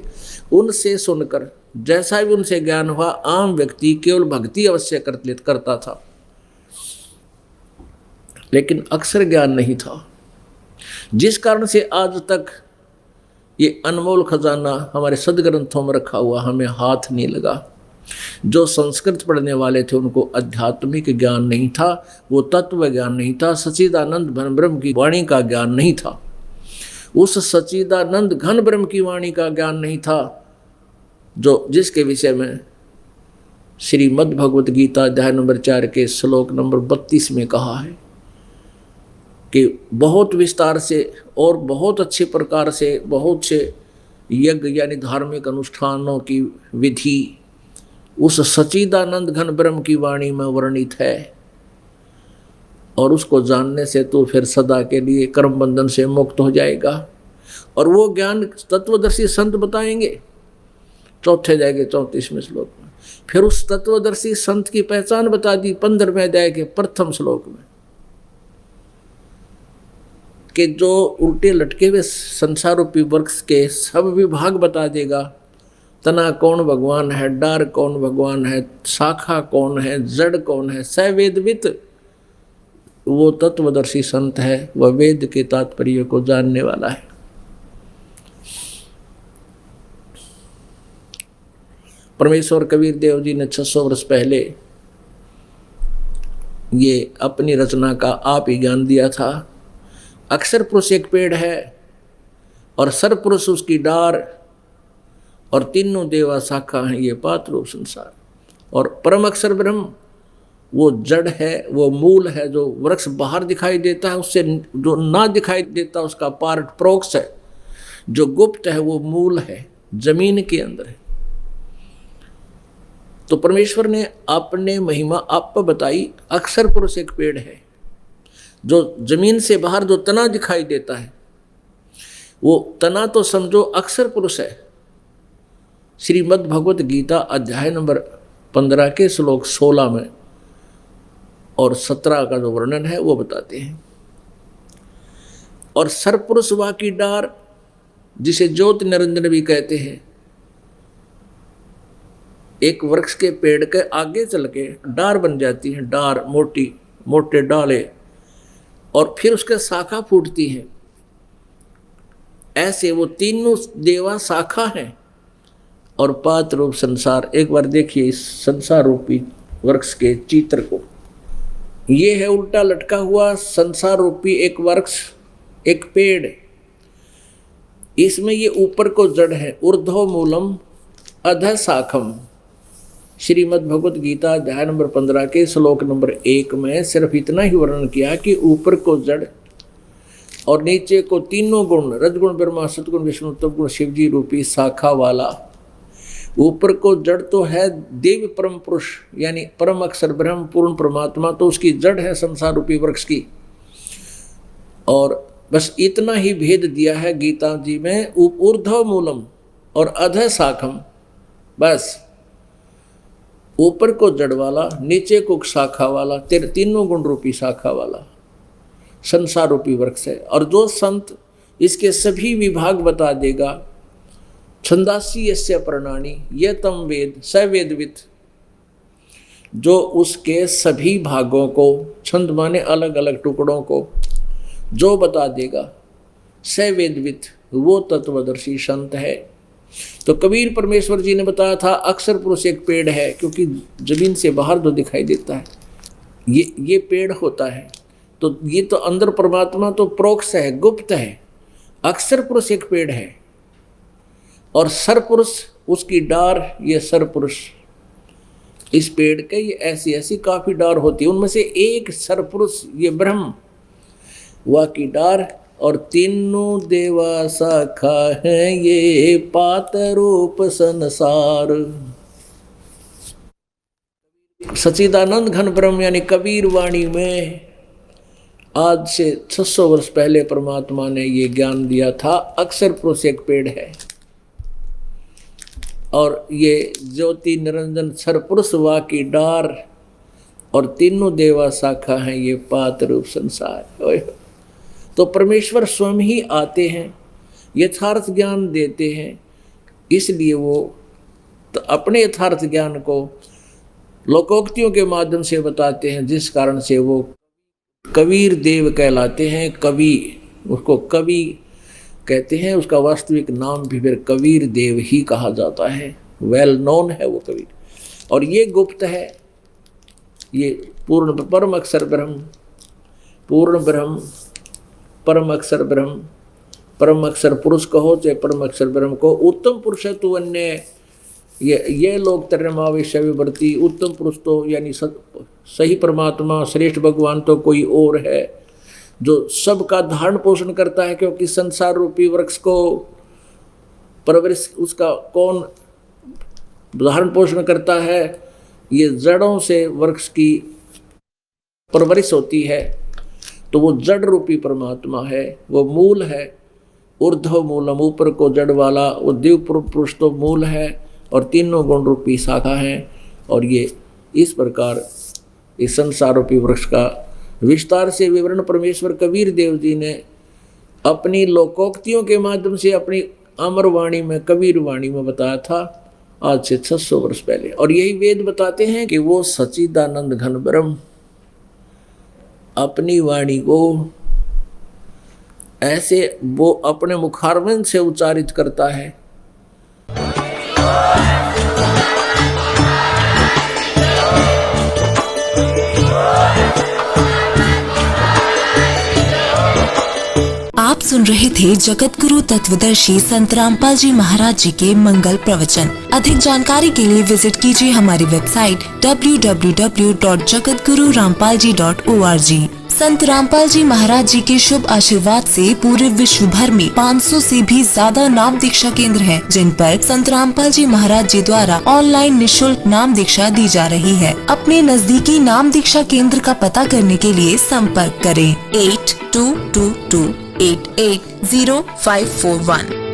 उनसे सुनकर जैसा भी उनसे ज्ञान हुआ, आम व्यक्ति केवल भक्ति अवश्य करता था, लेकिन अक्षर ज्ञान नहीं था। जिस कारण से आज तक ये अनमोल खजाना हमारे सदग्रंथों में रखा हुआ हमें हाथ नहीं लगा। जो संस्कृत पढ़ने वाले थे उनको आध्यात्मिक ज्ञान नहीं था, वो तत्व ज्ञान नहीं था, सच्चिदानंद घन ब्रह्म की वाणी का ज्ञान नहीं था, उस सच्चिदानंद घन ब्रह्म की वाणी का ज्ञान नहीं था, जो जिसके विषय में श्रीमद् भगवत गीता अध्याय नंबर 4 के श्लोक नंबर 32 में कहा है कि बहुत विस्तार से और बहुत अच्छे प्रकार से बहुत से यज्ञ यानी धार्मिक अनुष्ठानों की विधि उस सच्चिदानंद घन ब्रह्म की वाणी में वर्णित है, और उसको जानने से तू फिर सदा के लिए कर्म बंधन से मुक्त हो जाएगा। और वो ज्ञान तत्वदर्शी संत बताएंगे चौथे अध्याय के 34वें श्लोक में। फिर उस तत्वदर्शी संत की पहचान बता दी 15वें अध्याय के प्रथम श्लोक में, कि जो उल्टे लटके हुए संसार रूपी वृक्ष के सब विभाग बता देगा। तना कौन भगवान है, डार कौन भगवान है, शाखा कौन है, जड़ कौन है, सवेदवित वो तत्वदर्शी संत है, वह वेद के तात्पर्य को जानने वाला है। परमेश्वर कबीर देव जी ने 600 वर्ष पहले ये अपनी रचना का आप ही ज्ञान दिया था। अक्षर पुरुष एक पेड़ है और सर पुरुष उसकी डार और तीनों देवा शाखा हैं, ये पात रूप संसार। और परम अक्षर ब्रह्म वो जड़ है, वो मूल है, जो वृक्ष बाहर दिखाई देता है उससे जो ना दिखाई देता उसका पार्ट प्रोक्ष है, जो गुप्त है वो मूल है, जमीन के अंदर है। तो परमेश्वर ने अपने महिमा आप पर बताई। अक्षर पुरुष एक पेड़ है, जो जमीन से बाहर जो तना दिखाई देता है वो तना तो समझो अक्षर पुरुष है। श्रीमद् भगवत गीता अध्याय नंबर 15 के श्लोक 16 में और 17 का जो वर्णन है वो बताते हैं। और सरपुरुष वा की डार, जिसे ज्योति निरंजन भी कहते हैं, एक वृक्ष के पेड़ के आगे चल के डार बन जाती है, डार मोटी मोटे डाले, और फिर उसके शाखा फूटती है। ऐसे वो तीनों देवा शाखा हैं और पात रूप संसार। एक बार देखिए इस संसार रूपी वृक्ष के चित्र को। ये है उल्टा लटका हुआ संसार रूपी एक वृक्ष, एक पेड़। इसमें ये ऊपर को जड़ है, ऊर्ध्व मूलम अधः शाखम। श्रीमद् भगवत गीता अध्याय नंबर 15 के श्लोक नंबर 1 में सिर्फ इतना ही वर्णन किया कि ऊपर को जड़ और नीचे को तीनों गुण, रजगुण ब्रह्मा, सतगुण विष्णु, तपगुण शिव जी रूपी शाखा वाला। ऊपर को जड़ तो है देव परम पुरुष यानी परम अक्षर ब्रह्म पूर्ण परमात्मा, तो उसकी जड़ है संसार रूपी वृक्ष की। और बस इतना ही भेद दिया है गीता जी में, ऊर्ध्व मूलम और अधः शाखम। बस ऊपर को जड़ वाला, नीचे को शाखा वाला, तेरे तीनों गुण रूपी शाखा वाला संसार रूपी वृक्ष है। और जो संत इसके सभी विभाग बता देगा, छंदासी यस्य प्रणानी ये तम वेद स वेदवित, जो उसके सभी भागों को, छंद माने अलग अलग टुकड़ों को, जो बता देगा स वेदवित, वो तत्वदर्शी संत है। तो कबीर परमेश्वर जी ने बताया था अक्षर पुरुष एक पेड़ है, क्योंकि जमीन से बाहर जो दिखाई देता है ये पेड़ होता है। तो ये तो अंदर परमात्मा तो प्रोक्ष है, गुप्त है। अक्षर पुरुष एक पेड़ है और सर पुरुष उसकी डार, ये सर पुरुष इस पेड़ के ये ऐसी ऐसी काफी डार होती है, उनमें से एक सर पुरुष ये ब्रह्म वा की डार, और तीनों देवा शाखा है ये पात रूप संसार। सच्चिदानंद घन ब्रह्म यानी कबीर वाणी में आज से 600 वर्ष पहले परमात्मा ने ये ज्ञान दिया था। अक्षर पुरुष एक पेड़ है और ये ज्योति निरंजन सरपुरुष वा की डार और तीनों देवा शाखा हैं ये पात रूप संसार। तो परमेश्वर स्वयं ही आते हैं, यथार्थ ज्ञान देते हैं, इसलिए वो तो अपने यथार्थ ज्ञान को लोकोक्तियों के माध्यम से बताते हैं, जिस कारण से वो कबीर देव कहलाते हैं। कवि, उसको कवि कहते हैं, उसका वास्तविक नाम भी फिर कबीर देव ही कहा जाता है, वेल नोन है वो कबीर। और ये गुप्त है, ये पूर्ण परम अक्षर ब्रह्म, पूर्ण ब्रह्म, परम अक्षर ब्रह्म, परम अक्षर पुरुष कहो चाहे परम अक्षर ब्रह्म को। उत्तम पुरुष है तो अन्य ये लोग तरमावेश विवर्ती, उत्तम पुरुष तो यानी सही परमात्मा श्रेष्ठ भगवान तो कोई और है जो सबका धारण पोषण करता है, क्योंकि संसार रूपी वृक्ष को परवरिश उसका कौन धारण पोषण करता है? ये जड़ों से वृक्ष की परवरिश होती है। तो वो जड़ रूपी परमात्मा है, वो मूल है। ऊर्ध्व मूलम, ऊपर को जड़ वाला, वो दिव्य पुरुष तो मूल है और तीनों गुण रूपी शाखा है। और ये इस प्रकार इस संसार रूपी वृक्ष का विस्तार से विवरण परमेश्वर कबीर देव जी ने अपनी लोकोक्तियों के माध्यम से अपनी अमर वाणी में, कबीर वाणी में बताया था आज से 600 वर्ष पहले। और यही वेद बताते हैं कि वो सच्चिदानंद घन ब्रह्म अपनी वाणी को ऐसे वो अपने मुखारविंद से उच्चारित करता है। आप सुन रहे थे जगत गुरु तत्वदर्शी संत रामपाल जी महाराज जी के मंगल प्रवचन। अधिक जानकारी के लिए विजिट कीजिए हमारी वेबसाइट www.jagatgururampalji.org। संत रामपाल जी महाराज जी के शुभ आशीर्वाद से पूरे विश्व भर में 500 से भी ज्यादा नाम दीक्षा केंद्र हैं, जिन पर संत रामपाल जी महाराज जी द्वारा ऑनलाइन निशुल्क नाम दीक्षा दी जा रही है। अपने नजदीकी नाम दीक्षा केंद्र का पता करने के लिए संपर्क करें 8222880541।